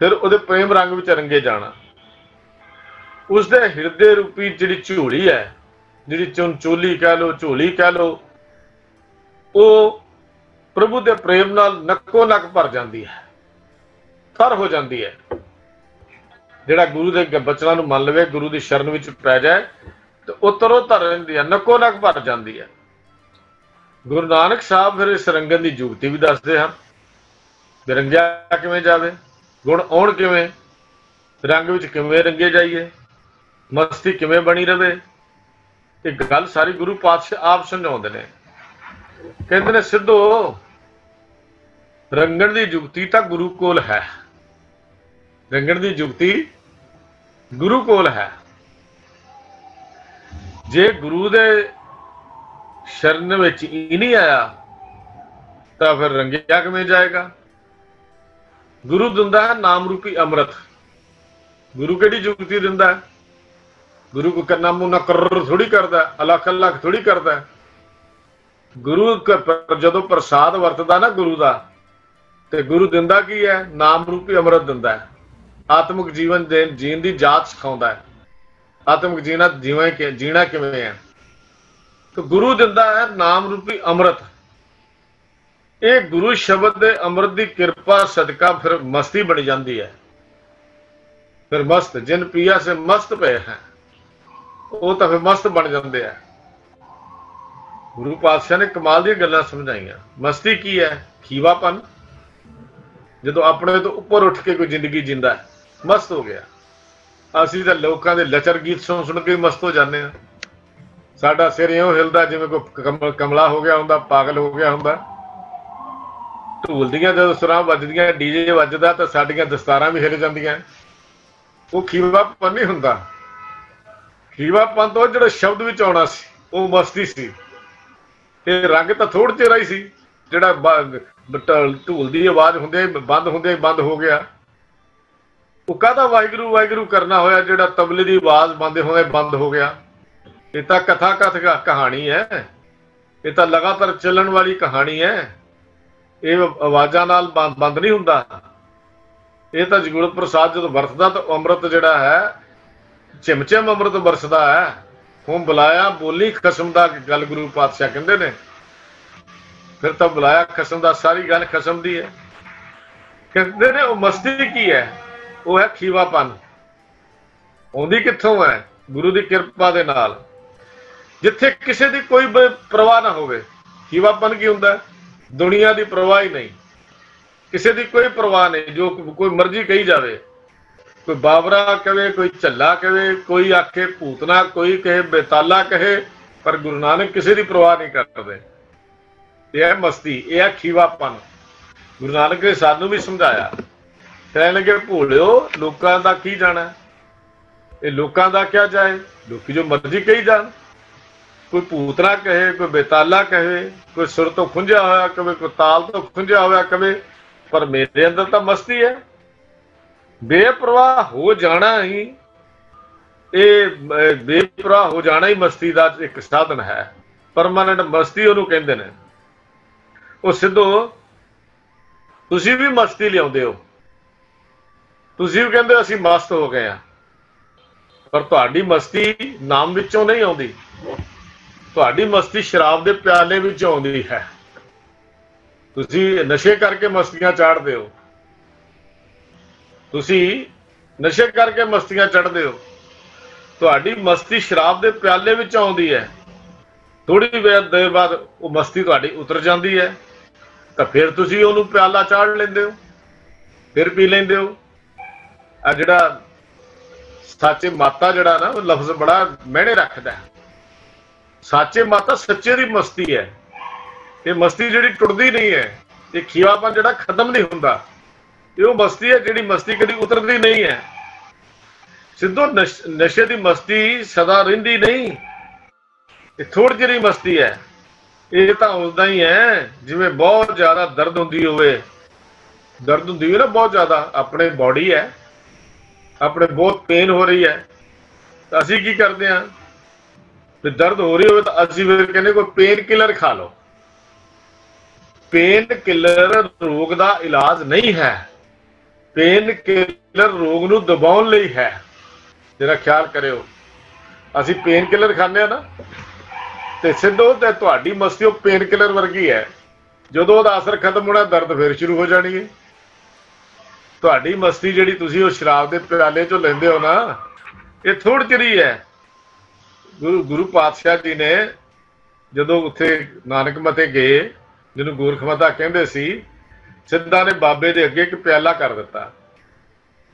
ਫਿਰ ਉਹਦੇ ਪ੍ਰੇਮ ਰੰਗ ਵਿੱਚ ਰੰਗੇ ਜਾਣਾ। ਉਸਦੇ ਹਿਰਦੇ ਰੂਪੀ ਜਿਹੜੀ ਝੋਲੀ ਹੈ, ਜਿਹੜੀ ਚੋਲੀ ਕਹਿ ਲਓ, ਝੋਲੀ ਕਹਿ ਲਓ, ਉਹ ਪ੍ਰਭੂ ਦੇ ਪ੍ਰੇਮ ਨਾਲ ਨੱਕੋ ਨੱਕ ਭਰ ਜਾਂਦੀ ਹੈ, ਥਰ ਹੋ ਜਾਂਦੀ ਹੈ। ਜਿਹੜਾ ਗੁਰੂ ਦੇ ਬਚਨਾਂ ਨੂੰ ਮੰਨ ਲਵੇ, ਗੁਰੂ ਦੀ ਸ਼ਰਨ ਵਿੱਚ ਪੈ ਜਾਏ ਤੇ ਉਹ ਤਰੋ ਧਰ ਰਹਿੰਦੀ ਹੈ, ਨੱਕੋ ਨੱਕ ਭਰ ਜਾਂਦੀ ਹੈ। ਗੁਰੂ ਨਾਨਕ ਸਾਹਿਬ ਫਿਰ ਇਸ ਰੰਗਨ ਦੀ ਜੁਗਤੀ ਵੀ ਦੱਸਦੇ ਹਨ, ਰੰਗਿਆ ਕਿਵੇਂ ਜਾਵੇ, ਗੁਣ ਆਉਣ ਕਿਵੇਂ, ਰੰਗ ਵਿੱਚ ਕਿਵੇਂ ਰੰਗੇ ਜਾਈਏ, ਮਸਤੀ ਕਿਵੇਂ ਬਣੀ ਰਵੇ। ਇਹ ਗੱਲ ਸਾਰੀ ਗੁਰੂ ਪਾਤਸ਼ਾਹ ਆਪ ਸਮਝਾਉਂਦੇ ਨੇ। ਕਹਿੰਦੇ ਨੇ ਸਿੱਧੋ ਰੰਗਣ ਦੀ ਜੁਗਤੀ ਤਾਂ ਗੁਰੂ ਕੋਲ ਹੈ, ਰੰਗਣ ਦੀ ਜੁਗਤੀ ਗੁਰੂ ਕੋਲ ਹੈ। ਜੇ ਗੁਰੂ ਦੇ ਸ਼ਰਨ ਵਿੱਚ ਹੀ ਨਹੀਂ ਆਇਆ ਤਾਂ ਫਿਰ ਰੰਗਿਆ ਕਿਵੇਂ ਜਾਏਗਾ। ਗੁਰੂ ਦਿੰਦਾ ਹੈ ਨਾਮ ਰੂਪੀ ਅੰਮ੍ਰਿਤ। ਗੁਰੂ ਕਿਹੜੀ ਜੁਗਤੀ ਦਿੰਦਾ ਹੈ? ਗੁਰੂ ਕੋ ਕੰਨਾ ਮੂੰਹ ਨਾ ਕਰ ਥੋੜੀ ਕਰਦਾ, ਅਲੱਖ ਅਲੱਖ ਥੋੜੀ ਕਰਦਾ। ਗੁਰੂ ਜਦੋਂ ਪ੍ਰਸਾਦ ਵਰਤਦਾ ਨਾ ਗੁਰੂ ਦਾ, ਤੇ ਗੁਰੂ ਦਿੰਦਾ ਕੀ ਹੈ? ਨਾਮ ਰੂਪੀ ਅੰਮ੍ਰਿਤ ਦਿੰਦਾ ਹੈ। ਆਤਮਿਕ ਜੀਵਨ ਜੀਣ ਦੀ ਜਾਚ ਸਿਖਾਉਂਦਾ ਹੈ। ਆਤਮਿਕ ਜੀਣਾ ਕਿਵੇਂ ਹੈ? ਤੇ ਗੁਰੂ ਦਿੰਦਾ ਹੈ ਨਾਮ ਰੂਪੀ ਅੰਮ੍ਰਿਤ। ਇਹ ਗੁਰੂ ਸ਼ਬਦ ਦੇ ਅੰਮ੍ਰਿਤ ਦੀ ਕਿਰਪਾ ਸਦਕਾ ਫਿਰ ਮਸਤੀ ਬਣ ਜਾਂਦੀ ਹੈ। ਫਿਰ ਮਸਤ ਜਿਨ ਪੀਆ ਸੇ ਮਸਤ ਪਏ ਹੈ, ਉਹ ਤਾਂ ਫਿਰ ਮਸਤ ਬਣ ਜਾਂਦੇ ਆ। ਗੁਰੂ ਪਾਤਸ਼ਾਹ ਨੇ ਕਮਾਲ ਦੀਆਂ ਗੱਲਾਂ ਸਮਝਾਈਆਂ। ਮਸਤੀ ਕੀ ਹੈ? ਖੀਵਾਪਨ। ਜਦੋਂ ਆਪਣੇ ਤੋਂ ਉੱਪਰ ਉੱਠ ਕੇ ਕੋਈ ਜ਼ਿੰਦਗੀ ਜਿੰਦਾ ਮਸਤ ਹੋ ਗਿਆ। ਅਸੀਂ ਤਾਂ ਲੋਕਾਂ ਦੇ ਲਚਰ ਗੀਤ ਸੁਣ ਕੇ ਮਸਤ ਹੋ ਜਾਂਦੇ ਹਾਂ। ਸਾਡਾ ਸਿਰ ਇਉਂ ਹਿਲਦਾ ਜਿਵੇਂ ਕੋਈ ਕਮਲਾ ਹੋ ਗਿਆ ਹੁੰਦਾ, ਪਾਗਲ ਹੋ ਗਿਆ ਹੁੰਦਾ। ਢੋਲ ਦੀਆਂ ਜਦੋਂ ਸੁਰਾਂ ਵੱਜਦੀਆਂ, ਡੀਜੇ ਵੱਜਦਾ, ਤਾਂ ਸਾਡੀਆਂ ਦਸਤਾਰਾਂ ਵੀ ਹਿਲ ਜਾਂਦੀਆਂ। ਉਹ ਖੀਵਾਪਨ ਨਹੀਂ ਹੁੰਦਾ। ਖੀਵਾਪਨ ਤੋਂ ਜਿਹੜਾ ਸ਼ਬਦ ਵਿੱਚ ਆਉਣਾ ਸੀ ਉਹ ਮਸਤੀ ਸੀ। ਇਹ ਰੰਗ ਤਾਂ ਥੋੜ੍ਹਾ ਚਿਰ ਹੀ ਸੀ, ਜਿਹੜਾ ਢੋਲ ਦੀ ਆਵਾਜ਼ ਹੁੰਦੇ ਬੰਦ ਹੋ ਗਿਆ। ਉਹ ਕਾਹਦਾ ਵਾਹਿਗੁਰੂ ਵਾਹਿਗੁਰੂ ਕਰਨਾ ਹੋਇਆ ਜਿਹੜਾ ਤਬਲੇ ਦੀ ਆਵਾਜ਼ ਬੰਦ ਹੋ ਗਿਆ। ਇਹ ਤਾਂ ਕਥਾ ਕਹਾਣੀ ਹੈ। ਇਹ ਤਾਂ ਲਗਾਤਾਰ ਚੱਲਣ ਵਾਲੀ ਕਹਾਣੀ ਹੈ। ਇਹ ਆਵਾਜ਼ਾਂ ਨਾਲ ਬੰਦ ਨਹੀਂ ਹੁੰਦਾ। ਇਹ ਤਾਂ ਗੁਰੂ ਪ੍ਰਸਾਦ ਜਦੋਂ ਵਰਤਦਾ ਤਾਂ ਅੰਮ੍ਰਿਤ ਜਿਹੜਾ ਹੈ, ਚਿਮਚਿਮ ਅੰਮ੍ਰਿਤ ਵਰਸਦਾ ਹੈ। ਹੁਣ ਬੁਲਾਇਆ ਬੋਲੀ ਖਸਮ ਦਾ, ਗੱਲ ਗੁਰੂ ਪਾਤਸ਼ਾਹ ਕਹਿੰਦੇ ਨੇ। ਫਿਰ ਤਾਂ ਬੁਲਾਇਆ ਖਸਮ ਦਾ, ਸਾਰੀ ਗੱਲ ਖਸਮ ਦੀ ਹੈ। ਕਹਿੰਦੇ ਨੇ ਉਹ ਮਸਤੀ ਕੀ ਹੈ? ਉਹ ਹੈ ਖੀਵਾਪਨ। ਆਉਂਦੀ ਕਿੱਥੋਂ ਹੈ? ਗੁਰੂ ਦੀ ਕਿਰਪਾ ਦੇ ਨਾਲ। ਜਿੱਥੇ ਕਿਸੇ ਦੀ ਕੋਈ ਪਰਵਾਹ ਨਾ ਹੋਵੇ। ਖੀਵਾਪਨ ਕੀ ਹੁੰਦਾ? ਦੁਨੀਆ ਦੀ ਪਰਵਾਹ ਹੀ ਨਹੀਂ, ਕਿਸੇ ਦੀ ਕੋਈ ਪਰਵਾਹ ਨਹੀਂ। ਜੋ ਕੋਈ ਮਰਜ਼ੀ ਕਹੀ ਜਾਵੇ, ਕੋਈ ਬਾਬਰਾ ਕਹੇ, ਕੋਈ ਝੱਲਾ ਕਹੇ, ਕੋਈ ਆਖੇ ਭੂਤਨਾ, ਕੋਈ ਕਹੇ ਬੇਤਾਲਾ ਕਹੇ, ਪਰ ਗੁਰੂ ਨਾਨਕ ਕਿਸੇ ਦੀ ਪਰਵਾਹ ਨਹੀਂ ਕਰਦੇ। ਇਹ ਹੈ ਮਸਤੀ, ਇਹ ਹੈ ਖੀਵਾਪਨ। ਗੁਰੂ ਨਾਨਕ ਨੇ ਸਾਨੂੰ ਵੀ ਸਮਝਾਇਆ। ਕਹਿਣ ਲੱਗੇ ਭੋਲਿਓ, ਲੋਕਾਂ ਦਾ ਕੀ ਜਾਣਾ? ਇਹ ਲੋਕਾਂ ਦਾ ਕਿਆ ਜਾਏ? ਲੋਕੀ ਜੋ ਮਰਜ਼ੀ ਕਹੀ ਜਾਣ। ਕੋਈ ਭੂਤਨਾ ਕਹੇ, ਕੋਈ ਬੇਤਾਲਾ ਕਹੇ, ਕੋਈ ਸੁਰ ਤੋਂ ਖੁੰਝਿਆ ਹੋਇਆ ਕਵੇ, ਕੋਈ ਤਾਲ ਤੋਂ ਖੁੰਝਿਆ ਹੋਇਆ ਕਵੇ, ਪਰ ਮੇਰੇ ਅੰਦਰ ਤਾਂ ਮਸਤੀ ਹੈ। ਬੇਪਰਵਾਹ ਹੋ ਜਾਣਾ ਹੀ, ਇਹ ਬੇਪਰਵਾਹ ਹੋ ਜਾਣਾ ਹੀ ਮਸਤੀ ਦਾ ਇੱਕ ਸਾਧਨ ਹੈ। ਪਰਮਾਨੈਂਟ ਮਸਤੀ ਉਹਨੂੰ ਕਹਿੰਦੇ ਨੇ। ਉਹ ਸਿੱਧੋ ਤੁਸੀਂ ਵੀ ਮਸਤੀ ਲਿਆਉਂਦੇ ਹੋ। ਤੁਸੀਂ ਵੀ ਕਹਿੰਦੇ ਅਸੀਂ ਮਸਤ ਹੋ ਗਏ ਆ, ਪਰ ਤੁਹਾਡੀ ਮਸਤੀ ਨਾਮ ਵਿੱਚੋਂ ਨਹੀਂ ਆਉਂਦੀ। ਤੁਹਾਡੀ ਮਸਤੀ ਸ਼ਰਾਬ ਦੇ ਪਿਆਲੇ ਵਿੱਚ ਆਉਂਦੀ ਹੈ। ਤੁਸੀਂ ਨਸ਼ੇ ਕਰਕੇ ਮਸਤੀਆਂ ਚਾੜਦੇ ਹੋ। ਤੁਸੀਂ ਨਸ਼ੇ ਕਰਕੇ ਮਸਤੀਆਂ ਚੜ੍ਹਦੇ ਹੋ। ਤੁਹਾਡੀ ਮਸਤੀ ਸ਼ਰਾਬ ਦੇ ਪਿਆਲੇ ਵਿੱਚ ਆਉਂਦੀ ਹੈ। ਥੋੜੀ ਦੇਰ ਬਾਅਦ ਉਹ ਮਸਤੀ ਤੁਹਾਡੀ ਉਤਰ ਜਾਂਦੀ ਹੈ, ਤਾਂ ਫਿਰ ਤੁਸੀਂ ਉਹਨੂੰ ਪਿਆਲਾ ਚਾੜ ਲੈਂਦੇ ਹੋ, ਫਿਰ ਪੀ ਲੈਂਦੇ ਹੋ। ਆ ਜਿਹੜਾ ਸਾਚੇ ਮਾਤਾ ਜਿਹੜਾ ਨਾ, ਉਹ ਲਫ਼ਜ਼ ਬੜਾ ਮਹਿਣੇ ਰੱਖਦਾ। ਸਾਚੇ ਮਾਤਾ ਸੱਚੇ ਦੀ ਮਸਤੀ ਹੈ। ਇਹ ਮਸਤੀ ਜਿਹੜੀ ਟੁੱਟਦੀ ਨਹੀਂ ਹੈ। ਇਹ ਖੀਵਾਪਨ ਜਿਹੜਾ ਖਤਮ ਨਹੀਂ ਹੁੰਦਾ। ਇਹ ਉਹ ਮਸਤੀ ਹੈ ਜਿਹੜੀ ਮਸਤੀ ਕਦੀ ਉਤਰਦੀ ਨਹੀਂ ਹੈ। ਸਿੱਧੋ ਨਸ਼ੇ ਦੀ ਮਸਤੀ ਸਦਾ ਰਹਿੰਦੀ ਨਹੀਂ। ਇਹ ਥੋੜੀ ਜਿਹੀ ਮਸਤੀ ਹੈ। ਇਹ ਤਾਂ ਉਸਦਾ ਹੀ ਹੈ ਜਿਵੇਂ ਬਹੁਤ ਜ਼ਿਆਦਾ ਦਰਦ ਹੁੰਦੀ ਹੋਵੇ। ਦਰਦ ਹੁੰਦੀ ਹੈ ਨਾ ਬਹੁਤ ਜ਼ਿਆਦਾ, ਆਪਣੇ ਬੋਡੀ ਹੈ, ਆਪਣੇ ਬਹੁਤ ਪੇਨ ਹੋ ਰਹੀ ਹੈ, ਤਾਂ ਅਸੀਂ ਕੀ ਕਰਦੇ ਹਾਂ? ਤੇ ਦਰਦ ਹੋ ਰਹੀ ਹੋਵੇ ਤਾਂ ਅਸੀਂ ਫਿਰ ਕਹਿੰਦੇ ਕੋਈ ਪੇਨ ਕਿਲਰ ਖਾ ਲਓ। ਪੇਨ ਕਿਲਰ ਰੋਗ ਦਾ ਇਲਾਜ ਨਹੀਂ ਹੈ। ਪੇਨ ਕਿਲਰ ਰੋਗ ਨੂੰ ਦਬਾਉਣ ਲਈ ਹੈ। ਜਿਹੜਾ ਖਿਆਲ ਕਰਿਓ, ਅਸੀਂ ਪੇਨ ਕਿਲਰ ਖਾਂਦੇ ਆ ਨਾ, ਤੇ ਸਿੱਧੋ ਤੇ ਤੁਹਾਡੀ ਮਸਤੀ ਉਹ ਪੇਨ ਕਿਲਰ ਵਰਗੀ ਹੈ। ਜਦੋਂ ਉਹਦਾ ਅਸਰ ਖਤਮ ਹੋਣਾ, ਦਰਦ ਫਿਰ ਸ਼ੁਰੂ ਹੋ ਜਾਣੀ ਹੈ। ਤੁਹਾਡੀ ਮਸਤੀ ਜਿਹੜੀ ਤੁਸੀਂ ਉਹ ਸ਼ਰਾਬ ਦੇ ਪਿਆਲੇ ਚੋਂ ਲੈਂਦੇ ਹੋ ਨਾ, ਇਹ ਥੋੜੀ ਚਿਰੀ ਹੈ। ਗੁਰੂ ਪਾਤਸ਼ਾਹ ਜੀ ਨੇ ਜਦੋਂ ਉੱਥੇ ਨਾਨਕ ਮਤੇ ਗਏ, ਜਿਹਨੂੰ ਗੋਰਖਮਤਾ ਕਹਿੰਦੇ ਸੀ, ਸਿੱਧਾ ਨੇ ਬਾਬੇ ਦੇ ਅੱਗੇ ਇੱਕ ਪਿਆਲਾ ਕਰ ਦਿੱਤਾ।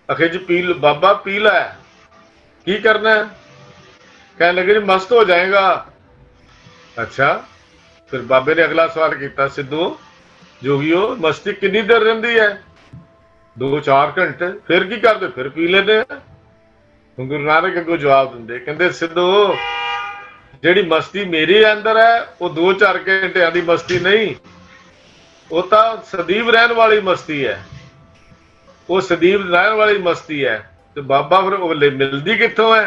ਅਖੇ ਜੀ ਪੀ ਬਾਬਾ ਪੀ ਲੈ। ਕੀ ਕਰਨਾ? ਕਹਿਣ ਲੱਗੇ ਜੀ ਮਸਤ ਹੋ ਜਾਏਗਾ। ਅੱਛਾ। ਫਿਰ ਬਾਬੇ ਨੇ ਅਗਲਾ ਸਵਾਲ ਕੀਤਾ, ਸਿੱਧੂ ਜੋਗੀਓ ਮਸਤੀ ਕਿੰਨੀ ਦੇਰ ਰਹਿੰਦੀ ਹੈ? 2-4 ਘੰਟੇ। ਫਿਰ ਕੀ ਕਰਦੇ? ਫਿਰ ਪੀ ਲੈਂਦੇ। ਗੁਰੂ ਨਾਨਕ ਅੱਗੋਂ ਜਵਾਬ ਦਿੰਦੇ, ਕਹਿੰਦੇ ਸਿੱਧੂ ਜਿਹੜੀ ਮਸਤੀ ਮੇਰੇ ਅੰਦਰ ਹੈ ਉਹ 2-4 ਘੰਟਿਆਂ ਦੀ ਮਸਤੀ ਨਹੀਂ। वो तो सदीव रहने वाली मस्ती है, वो सदीव रहने वाली मस्ती है। तो बाबा फिर वो मिलती कितों है?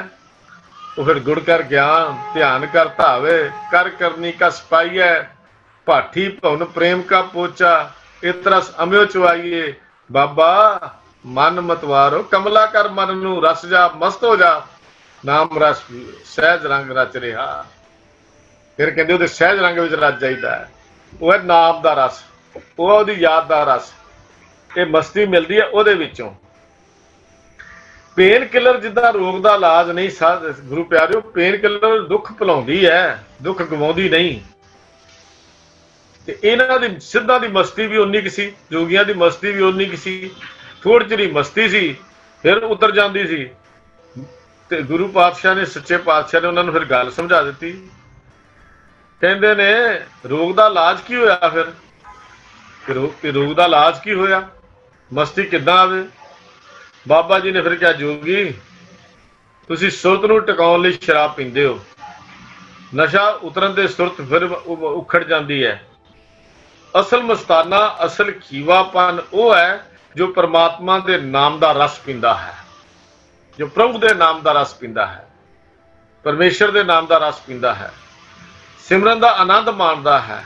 वो फिर गुड़ कर ज्ञान ध्यान कर धावे कर करनी का सिपाही है, भाठी भवन प्रेम का पोचा इतना अम्यो चुआइए। बाबा मन मतवारो कमला कर मन नू रस जा मस्त हो जा, नाम रस सहज रंग रच रहा। फिर कहते वो सहज रंग में रच जाइदा है, वो है नाम का रस, वो ओदी याद का रस, ये मस्ती मिलती है ਉਹਦੇ ਵਿੱਚੋਂ। पेन किलर जिदा रोग का इलाज नहीं गुरु प्यारिओ, पेन किलर दुख भुलाउंदी है, दुख गवाउंदी नहीं। इन्हां दी सिद्धां दी मस्ती भी उन्नी की सी, जोगियां दी मस्ती भी उन्नी की सी, थोड़ी चिरी मस्ती सी फिर उतर जाती सी। ते गुरु पातशाह ने सच्चे पातशाह ने उन्होंने फिर गल समझा दी, कहंदे ने रोग का इलाज की होया, फिर रोग का इलाज की होया, मस्ती किद्दां आवे। बाबा जी ने फिर क्या, जोगी तुसी सुरत नूं टिकाउण लई शराब पींदे हो, नशा उतरन ते सुरत फिर उखड़ जाती है। असल मस्ताना असल खीवापन वो है जो परमात्मा के नाम का रस पींदा है, जो प्रभु के नाम का रस पींदा है, परमेश्वर के नाम का रस पींदा है, सिमरन का आनंद माणदा है,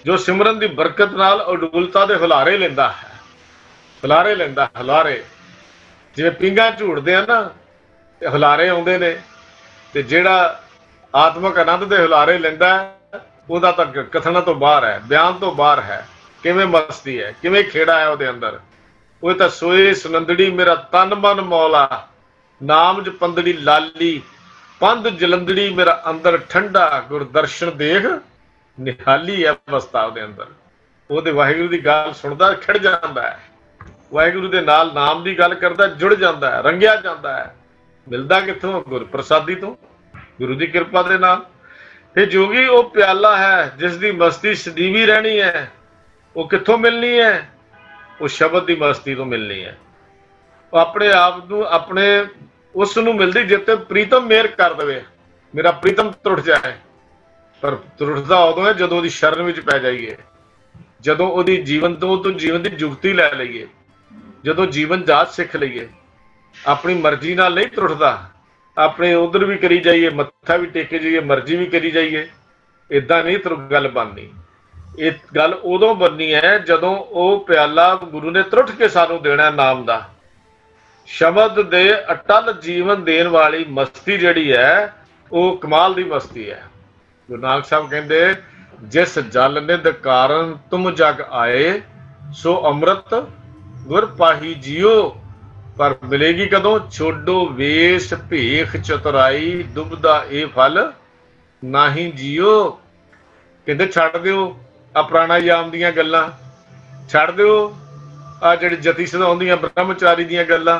जो सिमरन की बरकत नाल अडुलता के हुलारे लेंदा है, हुलारे लेंदा हुलारे, जिवें पींगा झूड़दे हैं ना हुलारे आउंदे ने, ते जिहड़ा आत्मक आनंद के हुलारे लेंदा है ਉਹਦਾ ਤਾਂ कथन तो बाहर है, बयान तो बाहर है, किवें मस्ती है, किवें खेड़ा है ਉਹਦੇ अंदर। ਉਹ ਤਾਂ सोए सुनंदड़ी मेरा तन मन मौला, नाम च पंदड़ी लाली पंध जलंदड़ी मेरा अंदर ठंडा, गुरदर्शन देख निहाली है अवस्था ਉਹਦੇ अंदर। ਉਹਦੇ वाहिगुरु की गल सुनदा खिड़ जाता है, वाहिगुरु के नाल नाम की गल करता जुड़ जाता है, रंगिया जाता है। मिलता कितों? गुरु प्रसादी तो, गुरु की कृपा के नाल। फिर जोगी वो प्याला है जिसकी मस्ती सदीवी रहनी है, वो कितों मिलनी है? वो शब्द की मस्ती तो मिलनी है। वो अपने आप को अपने उस नूं मिलती जिते प्रीतम मेहर कर दे, मेरा प्रीतम त्रुट जाए, पर त्रुटदा उदों है जदों ओदी शरण विच पै जाइए, जदों ओदी जीवन तो जीवन की जुगती लै लईए, जदों जीवन जाच सीख लईए। अपनी मर्जी नाल नहीं त्रुटदा, अपने उधर भी करी जाइए, मत्था भी टेके जाइए, मर्जी भी करी जाइए, इदां नहीं गल बननी। ये गल उदों बननी है जदों वो प्याला गुरु ने त्रुट के सानू देना नाम दा, शब्द दे अटल जीवन देन वाली मस्ती जिहड़ी है वो कमाल दी मस्ती है। गुरु नानक साहब कहंदे, जिस जल निध कारण तुम जग आए, सो अमृत गुर पाही जियो, पर मिलेगी कदों? छोडो वेश भेख चतुराई, दुबदा ए फल नाही जियो। कहते छड़ दिओ आ प्राणायाम दीयां गल्लां, छड़ दिओ आ जिहड़ी जति सदाउण दीयां ब्रह्मचारी दीयां गल्लां,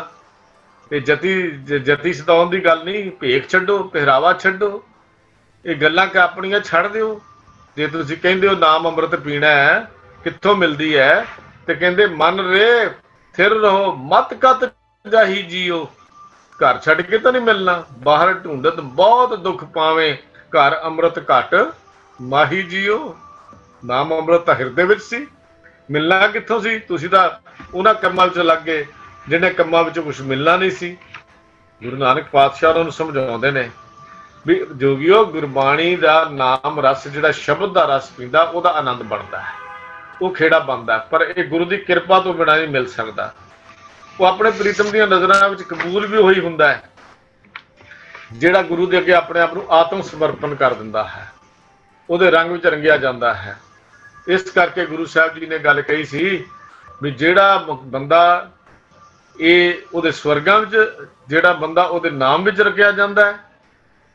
ते जति सदाउण दी गल नहीं, भेख छड्डो, पहरावा छड्डो, ये गल्लां कि अपणियां छड़ दिओ। जे तुसीं कहंदे हो नाम अमृत पीना है, कित्थों मिलदी है? ते कहंदे मन रे थिर रहो मत कत जाही जियो, घर छड़ के तो नहीं मिलना, बाहर ढूंढत बहुत दुख पावे, घर अमृत घट माही जियो। नाम अमृत हिरदे विच सी, मिलना कित्थों सी? तुसीं तां उन्हां कम्मां विच लग गए जिन्हें कम्मां विच कुछ मिलना नहीं सी। गुरु नानक पातशाह उन्होंने समझाउंदे ने भी जोगियो गुरबाणी का नाम रस जिहड़ा शब्द का रस पींदा उहदा आनंद बनता है, वो खेड़ा बनता है, पर यह गुरु की कृपा तो बिना नहीं मिल सकता। वो अपने प्रीतम दी नज़रां विच कबूल भी होई हुंदा है, जिहड़ा गुरु दे अगे अपने आप नूं आत्म समर्पण कर दिंदा है, उहदे रंग विच रंगिया जाता है। इस करके गुरु साहब जी ने गल कही सी भी जिहड़ा बंदा ये उहदे स्वर्गां विच, जिहड़ा बंदा उहदे नाम विच रखिया जाता है,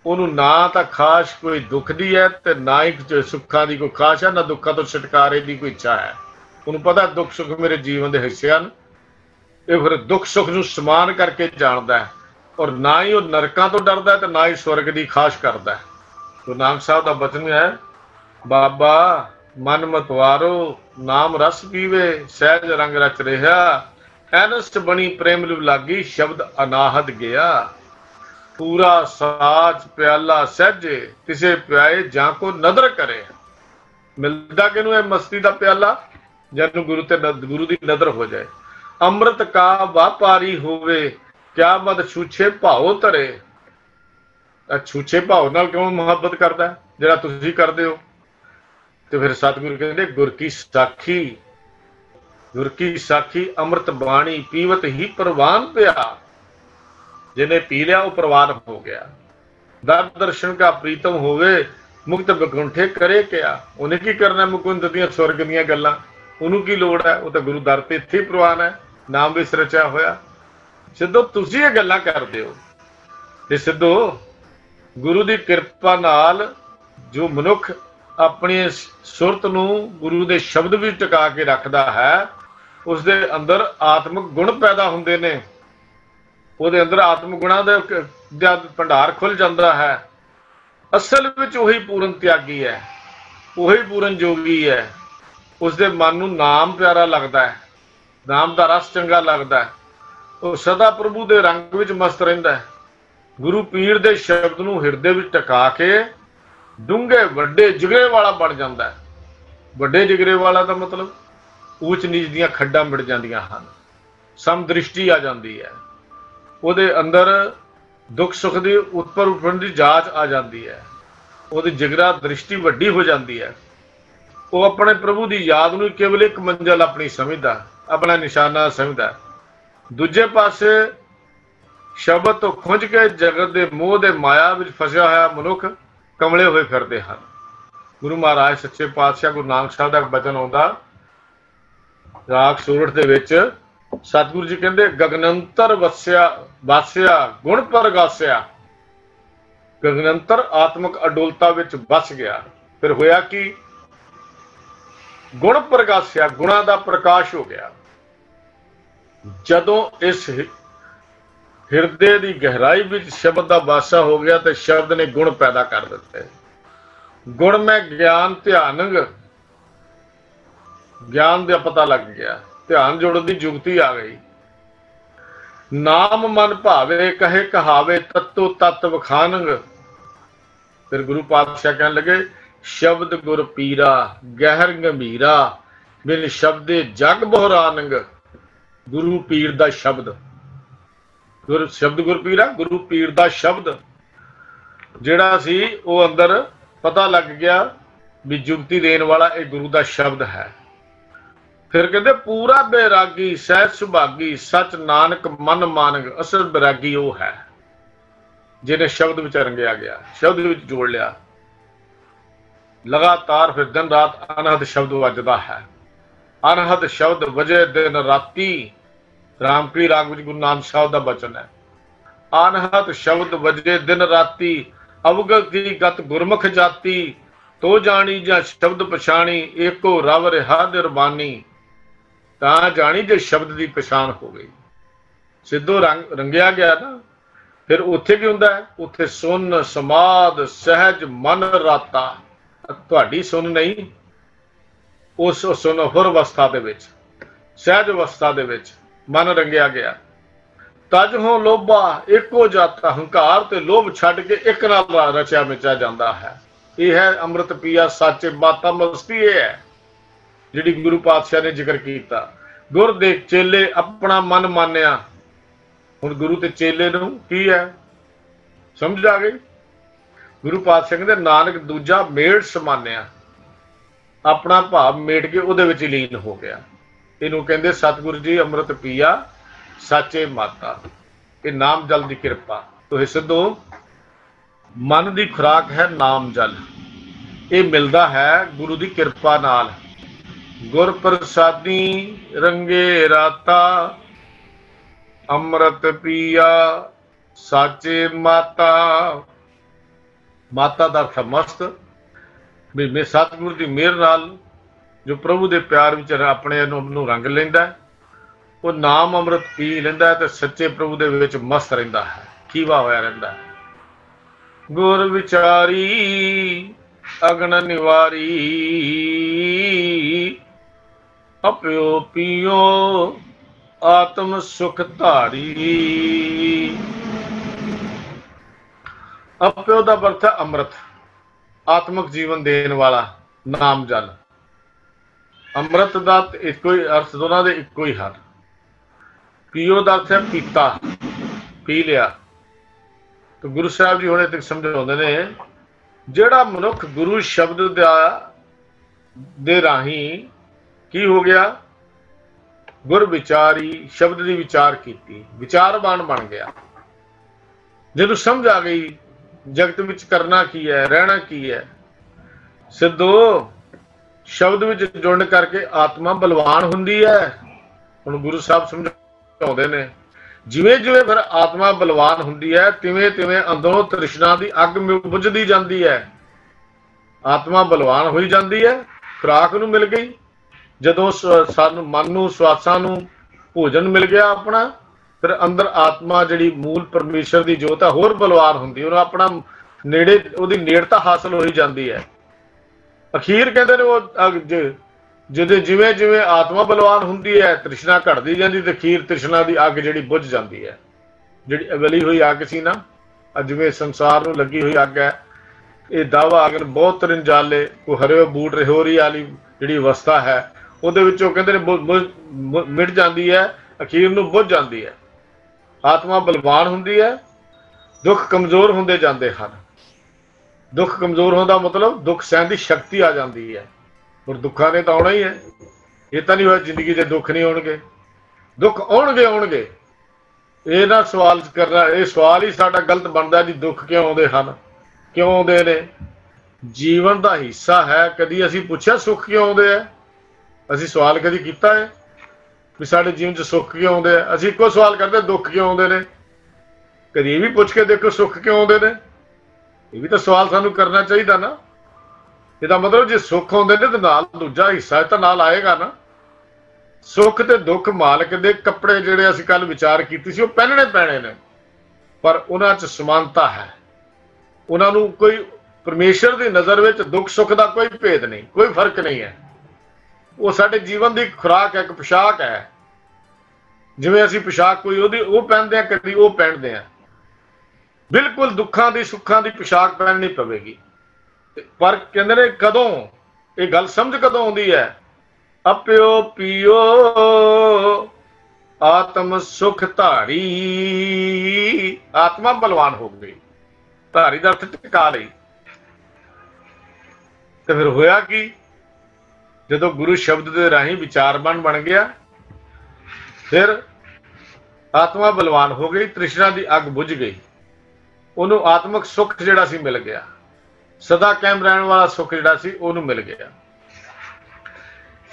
उहनूं ना तां खाश कोई दुख दी है ते ना ही सुखां दी कोई खाश है, ना दुखां तो छुटकारे की कोई इच्छा है। उहनूं पता दुख सुख मेरे जीवन के हिस्से हैं, ये फिर दुख सुख नूं समान करके जानता है, और ना ही वो नरकां तो डरदा है ते ना ही स्वर्ग की खाश करता है। तो नानक साहब का बचन है, बाबा मन मतवारो नाम रस पीवे, सहज रंग रच रहा, एनस बनी प्रेम लु लागी, शब्द अनाहत गया, पूरा साच प्याला सहजे, किसे प्याए जां को नदर करे। मिलता किनू है मस्ती का प्याला, जब गुरु की नदर हो जाए। अमृत का व्यापारी होवे, क्या मत छूछे भाव धरे। छूछे भाव नाल क्यों मुहब्बत करता है, जिहड़ा तुसीं करदे हो। तो फिर सतगुरु कहते गुर की साखी, गुर की साखी अमृत बाणी पीवत ही प्रवान पिया। जिन्हें पी लिया वो प्रवान हो गया। दर दर्शन का प्रीतम होवे, मुक्त बकुंठे करे क्या। उन्हें की करना मुकुंद दियां स्वर्ग दियां गल्लां, उन्होंने की लोड़ है। वो तो गुरु दर ते इत्थे प्रवान है, नाम भी रचा होया। सिद्धो तुसीं ये गल्लां करदे हो। ते सिद्धो गुरु की किरपा नाल जो मनुख अपनी सुरत नूं गुरु के शब्द भी टिका के रखता है, उसके अंदर आत्मक गुण पैदा होंदे ने। ਉਹਦੇ अंदर आत्म गुणा ਦਾ भंडार खुल जाता है। असल ਵਿੱਚ ਉਹੀ पूर्ण त्यागी है, ਉਹੀ पूर्ण जोगी है। उसके मन ਨੂੰ नाम प्यारा लगता है, नाम का रस चंगा लगता है। वो सदा प्रभु के रंग ਵਿੱਚ मस्त रहता है। गुरु पीर के शब्द ਨੂੰ ਹਿਰਦੇ ਵਿੱਚ ਟਿਕਾ ਕੇ ਡੂੰਘੇ ਵੱਡੇ ਜਿਗਰੇ वाला बन जाता है। ਵੱਡੇ ਜਿਗਰੇ वाला का मतलब ऊच नीच ਦੀਆਂ ਖੱਡਾਂ ਮਿਟ ਜਾਂਦੀਆਂ ਹਨ, ਸਮਦ੍ਰਿਸ਼ਟੀ आ जाती है। ਉਹਦੇ अंदर दुख सुख की उत्पर उठण की जांच आ जाती है। ਉਹਦੀ जिगरा दृष्टि वड्डी हो जाती है। वो अपने प्रभु की याद ਨੂੰ केवल एक मंजिल अपनी समझदा, अपना निशाना समझदा। दूजे पासे शब्द तो खुंज के जगत के मोह के माया में फसिया होया मनुख कमले हुए फिरते हैं। गुरु महाराज सच्चे पातशाह गुरु नानक साहब का बचन आउंदा राग सूरत दे विच। सतगुरु जी कहते गगनंतर वस्या वास्या गुण प्रगास्या। गगनंतर आत्मक अडोलता विच बस गया। फिर होया कि गुण प्रगास्या, गुणा का प्रकाश हो गया। जदों इस हिरदे की गहराई विच शब्द का वासा हो गया तो शब्द ने गुण पैदा कर दिते। गुण में ज्ञान ध्यानंग, ज्ञान का पता लग गया, ध्यान जोड़न की जुगती आ गई। नाम मन भावे कहे कहावे तत्तो तत्त वखानंग। फिर गुरु पातशाह कहने लगे शब्द गुर पीरा गहर गंभीरा बिन शब्दे जग बहरानंग। गुरु पीर दा शब्द, गुरु शब्द गुर पीरा गुरु पीर दा शब्द जिहड़ा सी वो अंदर पता लग गया भी जुगती देने वाला एक गुरु दा शब्द है। फिर कहते पूरा बैरागी सहज सुभागी सच नानक मन मानग। असल बैरागी वो है जिन्हें शब्द विच रंगया गया, शब्द विच जोड़ लिया। लगातार फिर दिन रात अनहद शब्द वजदा है। अनहद शब्द वजे दिन राती। रामकली राग विच गुरु नानक साहब का बचन है। अनहद शब्द वजे दिन राती अवगत की गत गुरमुख जाती। तो जानी जा शब्द पछाणी एको रव रिहा निर्बानी। ਤਾਂ ਜਾਣੀ ਜੇ शब्द की पछाण हो गई। सिद्धो रंगिया गया ना। फिर उत्थे की हुंदा है, उत्थे सुन समाद सहज मन राता। तुहाडी सुन नहीं, उस सुन हुर अवस्था दे विच सहज अवस्था दे विच मन रंगिया गया। तज हो लोभा एको जाता। हंकार ते लोभ छड्ड के एक नाल रचिया मिचा जाता है। यह है अमृत पिया साचे बाता मस्ती। यह है जिहड़ी गुरु पातशाह ने जिक्र किया। गुर दे चेले अपना मन मानिया। हुण गुरु ते चेले नूं की है समझ आ गई। गुरु पातशाह कहंदे नानक दूजा मेड़ समानिया। अपना भाव मेट के उहदे विच लीन हो गया। इहनूं कहंदे सतगुरु जी अमृत पिया साचे माता। ये नाम जल की कृपा। तो सिद्धो मन की खुराक है नाम जल। ये मिलता है गुरु की कृपा नाल। गुर प्रसादी रंगे राता अमृत पिया साचे माता। माता का अर्थ मस्त भी सतगुरु की मेहर नाल जो प्रभु के प्यार विच अपने नूं रंग लैंदा है, वो नाम अमृत पी लैंदा है तो सच्चे प्रभु दे विच मस्त रहिंदा है, खीवा होया रहिंदा है। गुर विचारी अगन निवारी अप्यो पियो आत्म सुख धारी। अप्यो का अर्थ है अमृत, आत्मक जीवन देने वाला। ਨਾਮ ਜਲ। ਅੰਮ੍ਰਿਤ ਦਾ ਇੱਕੋ ਹੀ ਅਰਥ, ਦੋਨਾਂ ਦੇ ਇੱਕੋ ਹੀ ਹਨ। ਪੀਓ ਦਾ ਅਰਥ ਹੈ ਪੀਤਾ, ਪੀ ਲਿਆ। ਤੇ ਗੁਰੂ ਸਾਹਿਬ ਜੀ ਹੁਣ ਇੱਥੇ ਸਮਝਾਉਂਦੇ ਨੇ, ਜਿਹੜਾ ਮਨੁੱਖ ਗੁਰੂ ਸ਼ਬਦ ਦੇ ਰਾਹੀਂ ਕੀ ਹੋ ਗਿਆ, ਗੁਰ ਵਿਚਾਰੀ, ਸ਼ਬਦ ਦੀ ਵਿਚਾਰ ਕੀਤੀ, ਵਿਚਾਰਵਾਨ ਬਣ ਗਿਆ। ਜਿਹਨੂੰ ਸਮਝ ਆ ਗਈ ਜਗਤ ਵਿੱਚ ਕਰਨਾ ਕੀ ਹੈ, ਰਹਿਣਾ ਕੀ ਹੈ। ਸਿੱਧੋ ਸ਼ਬਦ ਵਿੱਚ ਜੁੜਨ ਕਰਕੇ ਆਤਮਾ ਬਲਵਾਨ ਹੁੰਦੀ ਹੈ। ਹੁਣ ਗੁਰੂ ਸਾਹਿਬ ਸਮਝਾਉਂਦੇ ਨੇ, ਜਿਵੇਂ ਜਿਵੇਂ ਫਿਰ ਆਤਮਾ ਬਲਵਾਨ ਹੁੰਦੀ ਹੈ, ਤਿਵੇਂ ਤਿਵੇਂ ਅੰਦਰੋਂ ਤ੍ਰਿਸ਼ਨਾ ਦੀ ਅੱਗ ਬੁਝਦੀ ਜਾਂਦੀ ਹੈ। ਆਤਮਾ ਬਲਵਾਨ ਹੋਈ ਜਾਂਦੀ ਹੈ, ਖੁਰਾਕ ਨੂੰ ਮਿਲ ਗਈ। ਜਦੋਂ ਸਾਨੂੰ ਮਨ ਨੂੰ, ਸਵਾਸਾਂ ਨੂੰ ਭੋਜਨ ਮਿਲ ਗਿਆ ਆਪਣਾ, ਫਿਰ ਅੰਦਰ ਆਤਮਾ ਜਿਹੜੀ ਮੂਲ ਪਰਮੇਸ਼ਰ ਦੀ ਜੋਤ ਹੈ ਹੋਰ ਬਲਵਾਨ ਹੁੰਦੀ, ਉਹਨੂੰ ਆਪਣਾ ਨੇੜੇ, ਉਹਦੀ ਨੇੜਤਾ ਹਾਸਲ ਹੋਈ ਜਾਂਦੀ ਹੈ। ਅਖੀਰ ਕਹਿੰਦੇ ਨੇ ਉਹ ਜਿਹਦੇ ਜਿਵੇਂ ਜਿਵੇਂ ਆਤਮਾ ਬਲਵਾਨ ਹੁੰਦੀ ਹੈ, ਤ੍ਰਿਸ਼ਨਾ ਘਟਦੀ ਜਾਂਦੀ, ਤੇ ਅਖੀਰ ਤ੍ਰਿਸ਼ਨਾ ਦੀ ਅੱਗ ਜਿਹੜੀ ਬੁਝ ਜਾਂਦੀ ਹੈ। ਜਿਹੜੀ ਅਗਲੀ ਹੋਈ ਅੱਗ ਸੀ ਨਾ, ਜਿਵੇਂ ਸੰਸਾਰ ਨੂੰ ਲੱਗੀ ਹੋਈ ਅੱਗ ਹੈ, ਇਹ ਦਾਵਾ ਅਗਨ ਬਹੁਤ ਤਰਿੰਜਾਲੇ ਕੋ ਹਰਿਓ ਬੂਟ ਰਿਹੋਰੀ ਵਾਲੀ ਜਿਹੜੀ ਅਵਸਥਾ ਹੈ, ਉਹਦੇ ਵਿੱਚੋਂ ਕਹਿੰਦੇ ਨੇ ਮਿਟ ਜਾਂਦੀ ਹੈ, ਅਖੀਰ ਨੂੰ ਬੁਝ ਜਾਂਦੀ ਹੈ। ਆਤਮਾ ਬਲਵਾਨ ਹੁੰਦੀ ਹੈ, ਦੁੱਖ ਕਮਜ਼ੋਰ ਹੁੰਦੇ ਜਾਂਦੇ ਹਨ। ਦੁੱਖ ਕਮਜ਼ੋਰ ਹੋਣ ਦਾ ਮਤਲਬ ਦੁੱਖ ਸਹਿਣ ਦੀ ਸ਼ਕਤੀ ਆ ਜਾਂਦੀ ਹੈ। ਪਰ ਦੁੱਖਾਂ ਨੇ ਤਾਂ ਆਉਣਾ ਹੀ ਹੈ, ਇਹ ਤਾਂ ਨਹੀਂ ਹੋਇਆ ਜ਼ਿੰਦਗੀ 'ਚ ਦੁੱਖ ਨਹੀਂ ਆਉਣਗੇ। ਦੁੱਖ ਆਉਣਗੇ। ਇਹ ਨਾ ਸਵਾਲ ਕਰਨਾ, ਇਹ ਸਵਾਲ ਹੀ ਸਾਡਾ ਗਲਤ ਬਣਦਾ ਜੀ, ਦੁੱਖ ਕਿਉਂ ਆਉਂਦੇ ਹਨ, ਕਿਉਂ ਆਉਂਦੇ ਨੇ। ਜੀਵਨ ਦਾ ਹਿੱਸਾ ਹੈ। ਕਦੀ ਅਸੀਂ ਪੁੱਛਿਆ ਸੁੱਖ ਕਿਉਂ ਆਉਂਦੇ ਆ? ਅਸੀਂ ਸਵਾਲ ਕਦੀ ਕੀਤਾ ਹੈ ਵੀ ਸਾਡੇ ਜੀਵਨ 'ਚ ਸੁੱਖ ਕਿਉਂ ਆਉਂਦੇ ਆ? ਅਸੀਂ ਇੱਕੋ ਸਵਾਲ ਕਰਦੇ, ਦੁੱਖ ਕਿਉਂ ਆਉਂਦੇ ਨੇ। ਕਦੀ ਇਹ ਵੀ ਪੁੱਛ ਕੇ ਦੇਖੋ ਸੁੱਖ ਕਿਉਂ ਆਉਂਦੇ ਨੇ। ਇਹ ਵੀ ਤਾਂ ਸਵਾਲ ਸਾਨੂੰ ਕਰਨਾ ਚਾਹੀਦਾ ਨਾ। ਇਹਦਾ ਮਤਲਬ ਜੇ ਸੁੱਖ ਆਉਂਦੇ ਨੇ ਤਾਂ ਨਾਲ ਦੂਜਾ ਹਿੱਸਾ ਤਾਂ ਨਾਲ ਆਏਗਾ ਨਾ। ਸੁੱਖ ਤੇ ਦੁੱਖ ਮਾਲਕ ਦੇ ਕੱਪੜੇ, ਜਿਹੜੇ ਅਸੀਂ ਕੱਲ ਵਿਚਾਰ ਕੀਤੀ ਸੀ, ਉਹ ਪਹਿਨਣੇ ਪੈਣੇ ਨੇ, ਪਰ ਉਹਨਾਂ 'ਚ ਸਮਾਨਤਾ ਹੈ। ਉਹਨਾਂ ਨੂੰ ਕੋਈ ਪਰਮੇਸ਼ਰ ਦੀ ਨਜ਼ਰ ਵਿੱਚ ਦੁੱਖ ਸੁੱਖ ਦਾ ਕੋਈ ਭੇਦ ਨਹੀਂ, ਕੋਈ ਫਰਕ ਨਹੀਂ ਹੈ। ਉਹ ਸਾਡੇ ਜੀਵਨ ਦੀ ਖੁਰਾਕ ਹੈ, ਇੱਕ ਪੁਸ਼ਾਕ ਹੈ। ਜਿਵੇਂ ਅਸੀਂ ਪੁਸ਼ਾਕ ਕੋਈ ਉਹਦੀ ਉਹ ਪਹਿਨਦੇ ਆ, ਕਦੀ ਉਹ ਪਹਿਨਦੇ ਆ। ਬਿਲਕੁਲ ਦੁੱਖਾਂ ਦੀ ਸੁੱਖਾਂ ਦੀ ਪੁਸ਼ਾਕ ਪਹਿਨਣੀ ਪਵੇਗੀ। ਪਰ ਕਹਿੰਦੇ ਨੇ ਕਦੋਂ ਇਹ ਗੱਲ ਸਮਝ ਕਦੋਂ ਆਉਂਦੀ ਹੈ? ਅਪਿਓ ਪੀਓ ਆਤਮ ਸੁਖ ਧਾਰੀ। ਆਤਮਾ ਬਲਵਾਨ ਹੋ ਗਈ, ਧਾਰੀ ਦਾ ਅਰਥ ਟਿਕਾ ਲਈ। ਤੇ ਫਿਰ ਹੋਇਆ ਕੀ? ਜਦੋਂ ਗੁਰੂ ਸ਼ਬਦ ਦੇ ਰਾਹੀਂ ਵਿਚਾਰਵਾਨ ਬਣ ਗਿਆ, ਫਿਰ ਆਤਮਾ ਬਲਵਾਨ ਹੋ ਗਈ, ਤ੍ਰਿਸ਼ਨਾ ਦੀ ਅੱਗ ਬੁਝ ਗਈ। ਉਹਨੂੰ ਆਤਮਿਕ ਸੁੱਖ ਜਿਹੜਾ ਸੀ ਮਿਲ ਗਿਆ, ਸਦਾ ਕਾਇਮ ਰਹਿਣ ਵਾਲਾ ਸੁੱਖ ਜਿਹੜਾ ਸੀ ਉਹਨੂੰ ਮਿਲ ਗਿਆ।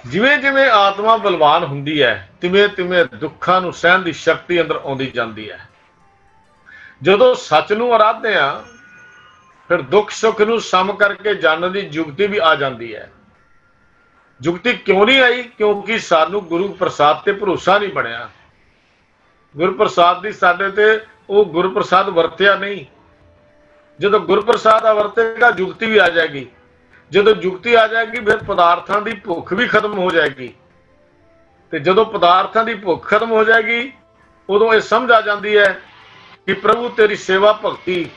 ਜਿਵੇਂ ਜਿਵੇਂ ਆਤਮਾ ਬਲਵਾਨ ਹੁੰਦੀ ਹੈ, ਤਿਵੇਂ ਤਿਵੇਂ ਦੁੱਖਾਂ ਨੂੰ ਸਹਿਣ ਦੀ ਸ਼ਕਤੀ ਅੰਦਰ ਆਉਂਦੀ ਜਾਂਦੀ ਹੈ। ਜਦੋਂ ਸੱਚ ਨੂੰ ਅਰਾਧਦੇ ਆ, ਫਿਰ ਦੁੱਖ ਸੁੱਖ ਨੂੰ ਸਮ ਕਰਕੇ ਜਾਣਨ ਦੀ ਜੁਗਤੀ ਵੀ ਆ ਜਾਂਦੀ ਹੈ। ਜੁਗਤੀ ਕਿਉਂ ਨਹੀਂ ਆਈ? ਕਿਉਂਕਿ ਸਾਨੂੰ ਗੁਰੂ ਪ੍ਰਸਾਦ ਤੇ ਭਰੋਸਾ ਨਹੀਂ ਬਣਿਆ। ਗੁਰੂ ਪ੍ਰਸਾਦ ਦੀ ਸਾਡੇ ਤੇ ਉਹ ਗੁਰੂ ਪ੍ਰਸਾਦ ਵਰਤਿਆ ਨਹੀਂ। ਜਦੋਂ ਗੁਰੂ ਪ੍ਰਸਾਦ ਆ ਵਰਤੇਗਾ, ਜੁਗਤੀ ਵੀ ਆ ਜਾਏਗੀ। ਜਦੋਂ ਜੁਗਤੀ ਆ ਜਾਏਗੀ, ਫਿਰ ਪਦਾਰਥਾਂ ਦੀ ਭੁੱਖ ਵੀ ਖਤਮ ਹੋ ਜਾਏਗੀ। ਤੇ ਜਦੋਂ ਪਦਾਰਥਾਂ ਦੀ ਭੁੱਖ ਖਤਮ ਹੋ ਜਾਏਗੀ, ਉਦੋਂ ਇਹ ਸਮਝ ਆ ਜਾਂਦੀ ਹੈ ਕਿ ਪ੍ਰਭੂ ਤੇਰੀ ਸੇਵਾ ਭਗਤੀ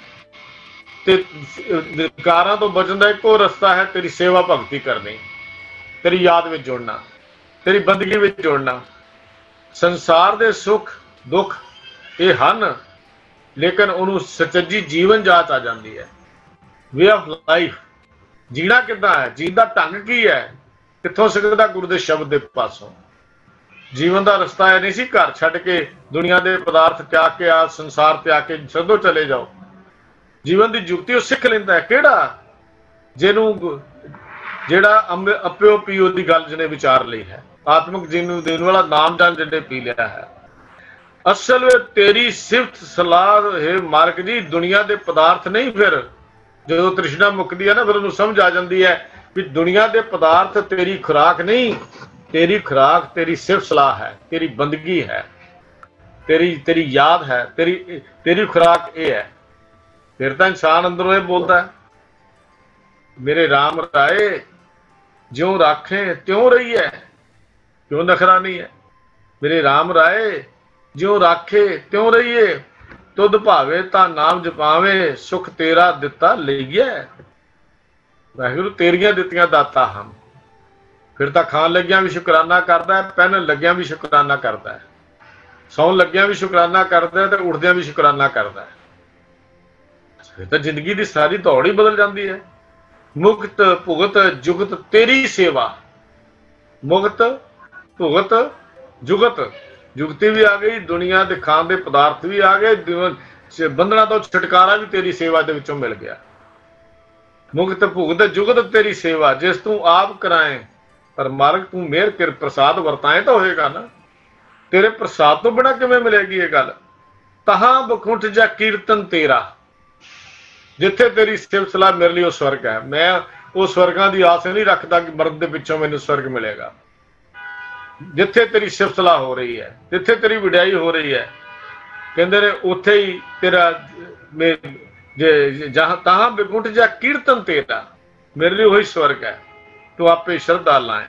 ਤੇ ਵਿਕਾਰਾਂ ਤੋਂ ਬਚਣ ਦਾ ਇੱਕੋ ਰਸਤਾ ਹੈ, ਤੇਰੀ ਸੇਵਾ ਭਗਤੀ ਕਰਨੀ, ਤੇਰੀ ਯਾਦ ਵਿੱਚ ਜੁੜਨਾ, ਤੇਰੀ ਬੰਦਗੀ ਵਿੱਚ ਜੁੜਨਾ। ਸੰਸਾਰ ਦੇ ਸੁੱਖ ਦੁੱਖ ਇਹ ਹਨ, ਲੇਕਿਨ ਉਹਨੂੰ ਸੱਚੀ ਜੀਵਨ ਜਾਚ ਆ ਜਾਂਦੀ ਹੈ। ਵੇ ਆਫ ਲਾਈਫ, ਜੀਣਾ ਕਿੱਦਾਂ ਹੈ, ਜੀਣ ਦਾ ਢੰਗ ਕੀ ਹੈ, ਕਿੱਥੋਂ ਸਿੱਖਦਾ? ਗੁਰੂ ਦੇ ਸ਼ਬਦ ਦੇ ਪਾਸੋਂ। ਜੀਵਨ ਦਾ ਰਸਤਾ ਇਹ ਨਹੀਂ ਸੀ ਘਰ ਛੱਡ ਕੇ ਦੁਨੀਆ ਦੇ ਪਦਾਰਥ ਤਿਆਗ ਕੇ ਆ ਸੰਸਾਰ ਤਿਆਗ ਕੇ ਸਦੋ ਚਲੇ ਜਾਓ। ਜੀਵਨ ਦੀ ਜੁਗਤੀ ਉਹ ਸਿੱਖ ਲੈਂਦਾ ਹੈ। ਕਿਹੜਾ? ਜਿਹਨੂੰ ਜਿਹੜਾ ਅਪਿਓ ਪੀਓ ਦੀ ਗੱਲ ਜਿਹਨੇ ਵਿਚਾਰ ਲਈ ਹੈ, ਆਤਮਿਕ ਜੀਵਨ ਨੂੰ ਦੇਣ ਵਾਲਾ ਨਾਮ ਜਾਨ ਜਿਹਨੇ ਪੀ ਲਿਆ ਹੈ। ਅਸਲ ਵਿੱਚ ਤੇਰੀ ਸਿਫਤ ਸਲਾਹ ਹੈ ਮਾਲਕ ਜੀ, ਦੁਨੀਆ ਦੇ ਪਦਾਰਥ ਨਹੀਂ। ਫਿਰ ਜਦੋਂ ਤ੍ਰਿਸ਼ਨਾ ਮੁੱਕਦੀ ਹੈ ਨਾ, ਫਿਰ ਉਹਨੂੰ ਸਮਝ ਆ ਜਾਂਦੀ ਹੈ ਵੀ ਦੁਨੀਆ ਦੇ ਪਦਾਰਥ ਤੇਰੀ ਖੁਰਾਕ ਨਹੀਂ। ਤੇਰੀ ਖੁਰਾਕ ਤੇਰੀ ਸਿਫਤ ਸਲਾਹ ਹੈ, ਤੇਰੀ ਬੰਦਗੀ ਹੈ, ਤੇਰੀ ਯਾਦ ਹੈ, ਤੇਰੀ ਖੁਰਾਕ ਇਹ ਹੈ। ਫਿਰ ਤਾਂ ਇਨਸਾਨ ਅੰਦਰੋਂ ਇਹ ਬੋਲਦਾ, ਮੇਰੇ ਰਾਮ ਰਾਏ ਜਿਉਂ ਰਾਖੇ ਤਿਉਂ ਰਹੀਏ। ਕਿਉਂ ਨਖਰਾ ਨਹੀਂ ਹੈ? ਮੇਰੇ ਰਾਮ ਰਾਏ ਜਿਉਂ ਰਾਖੇ ਤਿਉਂ ਰਹੀਏ, ਤੁਧ ਭਾਵੇ ਤਾਂ ਨਾਮ ਜਪਾਵੇ, ਸੁਖ ਤੇਰਾ ਦਿੱਤਾ ਲਈਏ। वाहिगुरू तेरियां दित्तियां दाता हम। फिर तो खान लग्या भी शुकराना करता है, पहनन लग्या भी शुकराना करता है, सौन लग्या भी शुकराना करता है, तो उठद्या भी शुकराना करता है। फिर तो जिंदगी की सारी दौड़ ही बदल जाती है। मुक्त भुगत जुगत तेरी सेवा, मुक्त भुगत जुगत, जुगती भी आ गई, दुनिया के खान के पदार्थ भी आ गए, बंधना तो छुटकारा भी तेरी सेवा के विचों मिल गया। मुक्त भुगत जुगत तेरी सेवा, जिस तू आप कराए, पर मालिक तू मेहर कर प्रसाद वरताए तो होएगा ना। तेरे प्रसाद तो बिना किवें मिलेगी ये गल। तहां बखुंठ जा कीर्तन तेरा, जिथे तेरी सिफत सलाह मेरे लिए स्वर्ग है। मैं वो स्वर्गां दी आस नहीं रखता कि मरद दे पिछों मैनूं स्वर्ग मिलेगा। जिथे तेरी सिफत सलाह हो रही है, जिथे तेरी वडियाई हो रही है, कहंदे ने उत्थे ही तेरा जे जहां तहां बखुंठ जा कीर्तन तेरा, मेरे लिए वही स्वर्ग है। तू आपे श्रद्धा लाए,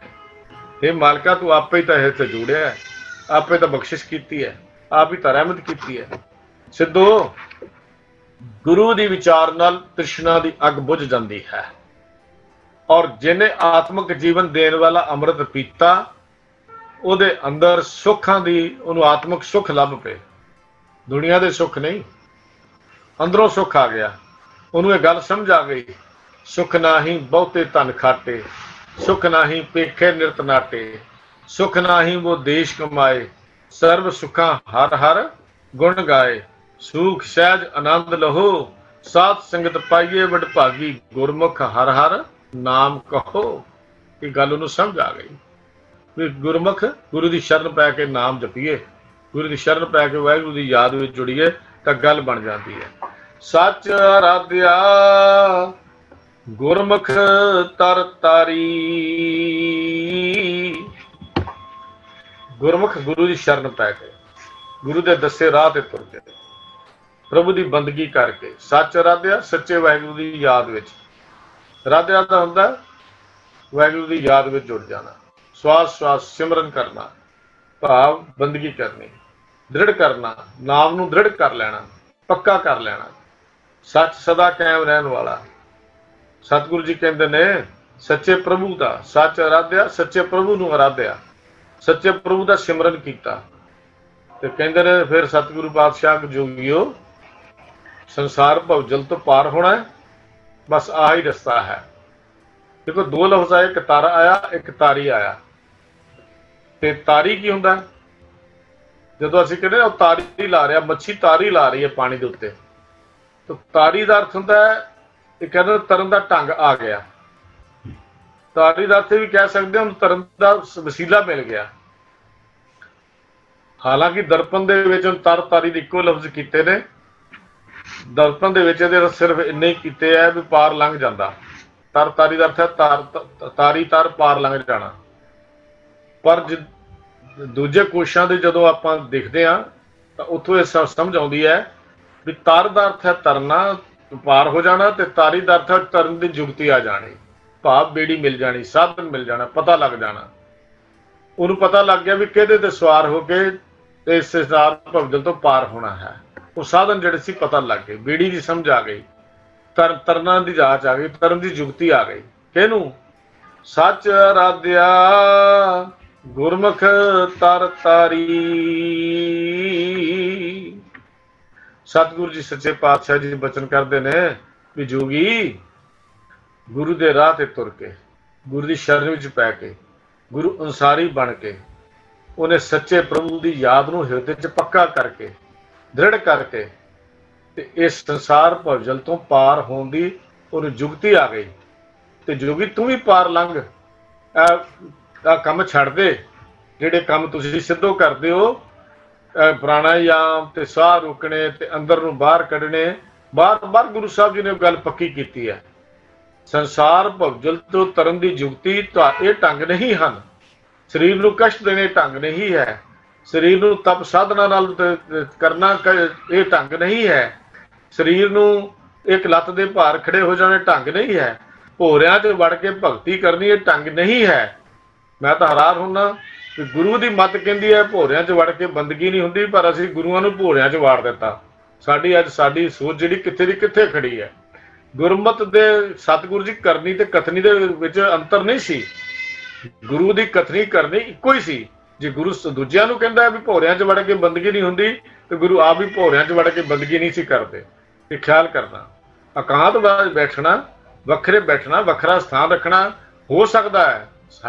हे मालिका तू आपे ही तो इत्थे जुड़िया है, आपे तो बख्शिश की है, आप ही तो रहमत की है। सिद्धो गुरु दी विचार नाल तृष्णा दी अग बुझ जाती है, और जिन्हें आत्मक जीवन देने वाला अमृत पीता, ਉਹਦੇ अंदर सुखां दी ਉਹਨੂੰ आत्मक सुख ਲੱਭ पे, दुनिया के सुख नहीं, अंदरों सुख आ गया। ਉਹਨੂੰ ਇਹ गल समझ आ गई, सुख नाही बहुते धन खाटे, सुख नाही पेखे निरत नाटे, सुख नाही वो देश कमाए, सर्व सुखा हर हर गुण गाए, सूख सहज आनंद लहो, साध संगत पाइए वडभागी, गुरमुख हर हर नाम कहो। ये गल ਉਹਨੂੰ समझ आ गई भी गुरमुख गुरु की शरण पै के नाम जपीए, गुरु की शरण पै के वाहिगुरू की याद में जुड़िए तो गल बन जाती है। सच आराध्या गुरमुख तर तारी, गुरमुख गुरु की शरण पै के, गुरु के दसे राह ते तुर के, प्रभु की बंदगी करके, सच आराध्या सच्चे वाहिगुरू की याद में, आराध्या का हुंदा वाहिगुरू की याद में जुड़ जाना, श्वास श्वास सिमरन करना, भाव बंदगी करनी, दृढ़ करना, नाम नूं दृढ़ कर लेना, पक्का कर लेना, सच सदा कायम रहने वाला। सतगुरु जी कहते ने सच्चे प्रभु का सच आराध्या, सच्चे प्रभु नूं आराध्या, सच्चे प्रभु का सिमरन किया। तो कहते ने फिर सतगुरु पातशाह जोगियो संसार भवजल तो पार होना है, बस आ ही रस्ता है। देखो दो लफ्ज आए, एक तारा आया एक तारी आया। ते तारी की हुंदा, जदों असीं कहने तारी ला रहा, मच्छी तारी ला रही है पानी के उत्ते, तो तारी का अर्थ हुंदा है एक कहते तरन का ढंग आ गया। तारी का अर्थ भी कह सकते हैं तरन का वसीला मिल गया। हालांकि दर्पण दे विच तर तारी दे इक्को लफ्ज कीते ने, दर्पण दे विच इहदे सिर्फ इन्ने ही कीते है भी पार लंघ जांदा। तर तारी का अर्थ है तारी तर पार लंघ जाना। पर दूजे कोशां दे जदों आपां देखदे हां तां उत्थों इह समझ आउंदी है भी तर दा अर्थ है तरना, पार हो जाना, ते तारी दा अर्थ है तरन दी जुगती आ जानी, भाव बेड़ी मिल जानी, साधन मिल जाना, पता लग जाना। उन्होंने पता लग गया भी किहदे ते सवार होके ते इस संसार भवजल तो पार होना है। वो साधन जिहड़े सी पता लग गए, बेड़ी की समझ आ गई, तरना की जांच आ गई, तरन की जुगती आ गई। किहनू सच आराध्या गुरमुख तर तारी। सतगुरु जी सच्चे पातशाह जी बचन करते ने भी जोगी गुरु के राह ते तुर के, गुरु की शरण विच पै के, गुरु अंसारी बन के, उन्हें सच्चे प्रभु की याद नूं हिरदे च पक्का करके, दृढ़ करके, ते इस संसार भवजल तो पार होने की उन्हें जुगती आ गई। तो जोगी तू भी पार लंघ, काम छड़ दे जिहड़े काम तुसीं सिद्धो करदे हो, प्राणायाम ते साह रोकने ते अंदर नूं बाहर कढने। बार बार गुरु साहब जी ने गल पक्की की है, संसार भवजल तो तरन की जुगती ये ढंग नहीं हैं, शरीर नूं कष्ट देने ढंग नहीं है, शरीर नूं तप साधना नाल करना ये ढंग नहीं है, शरीर नूं एक लत्त दे भार खड़े हो जाने ढंग नहीं है, भोरियां च वड़ के भगती करनी ये ढंग नहीं है। मैं तो हैरान हुन्ना कि गुरु की मत कहती है भोरियां च वड़ के बंदगी नहीं हुंदी, पर असीं गुरुआं नूं भोरियां च वाड़ दिता। साडी अज साडी सोच जिहड़ी कित्थे दी कित्थे खड़ी है। ਗੁਰਮਤਿ ਦੇ ਸਤਿਗੁਰੂ ਜੀ ਕਰਨੀ ਤੇ ਕਥਨੀ ਦੇ ਵਿੱਚ ਅੰਤਰ ਨਹੀਂ ਸੀ। ਗੁਰੂ ਦੀ ਕਥਨੀ ਕਰਨੀ ਇੱਕੋ ਹੀ ਸੀ। ਜੇ ਗੁਰੂ ਦੂਜਿਆਂ ਨੂੰ ਕਹਿੰਦਾ ਵੀ ਭੋਰਿਆਂ 'ਚ ਵੜ ਕੇ ਬੰਦਗੀ ਨਹੀਂ ਹੁੰਦੀ, ਤੇ ਗੁਰੂ ਆਪ ਵੀ ਭੋਰਿਆਂ 'ਚ ਵੜ ਕੇ ਬੰਦਗੀ ਨਹੀਂ ਸੀ ਕਰਦੇ। ਇਹ ਖਿਆਲ ਕਰਨਾ, ਇਕਾਂਤਵਾਸ ਬੈਠਣਾ, ਵੱਖਰੇ ਬੈਠਣਾ, ਵੱਖਰਾ ਸਥਾਨ ਰੱਖਣਾ ਹੋ ਸਕਦਾ ਹੈ,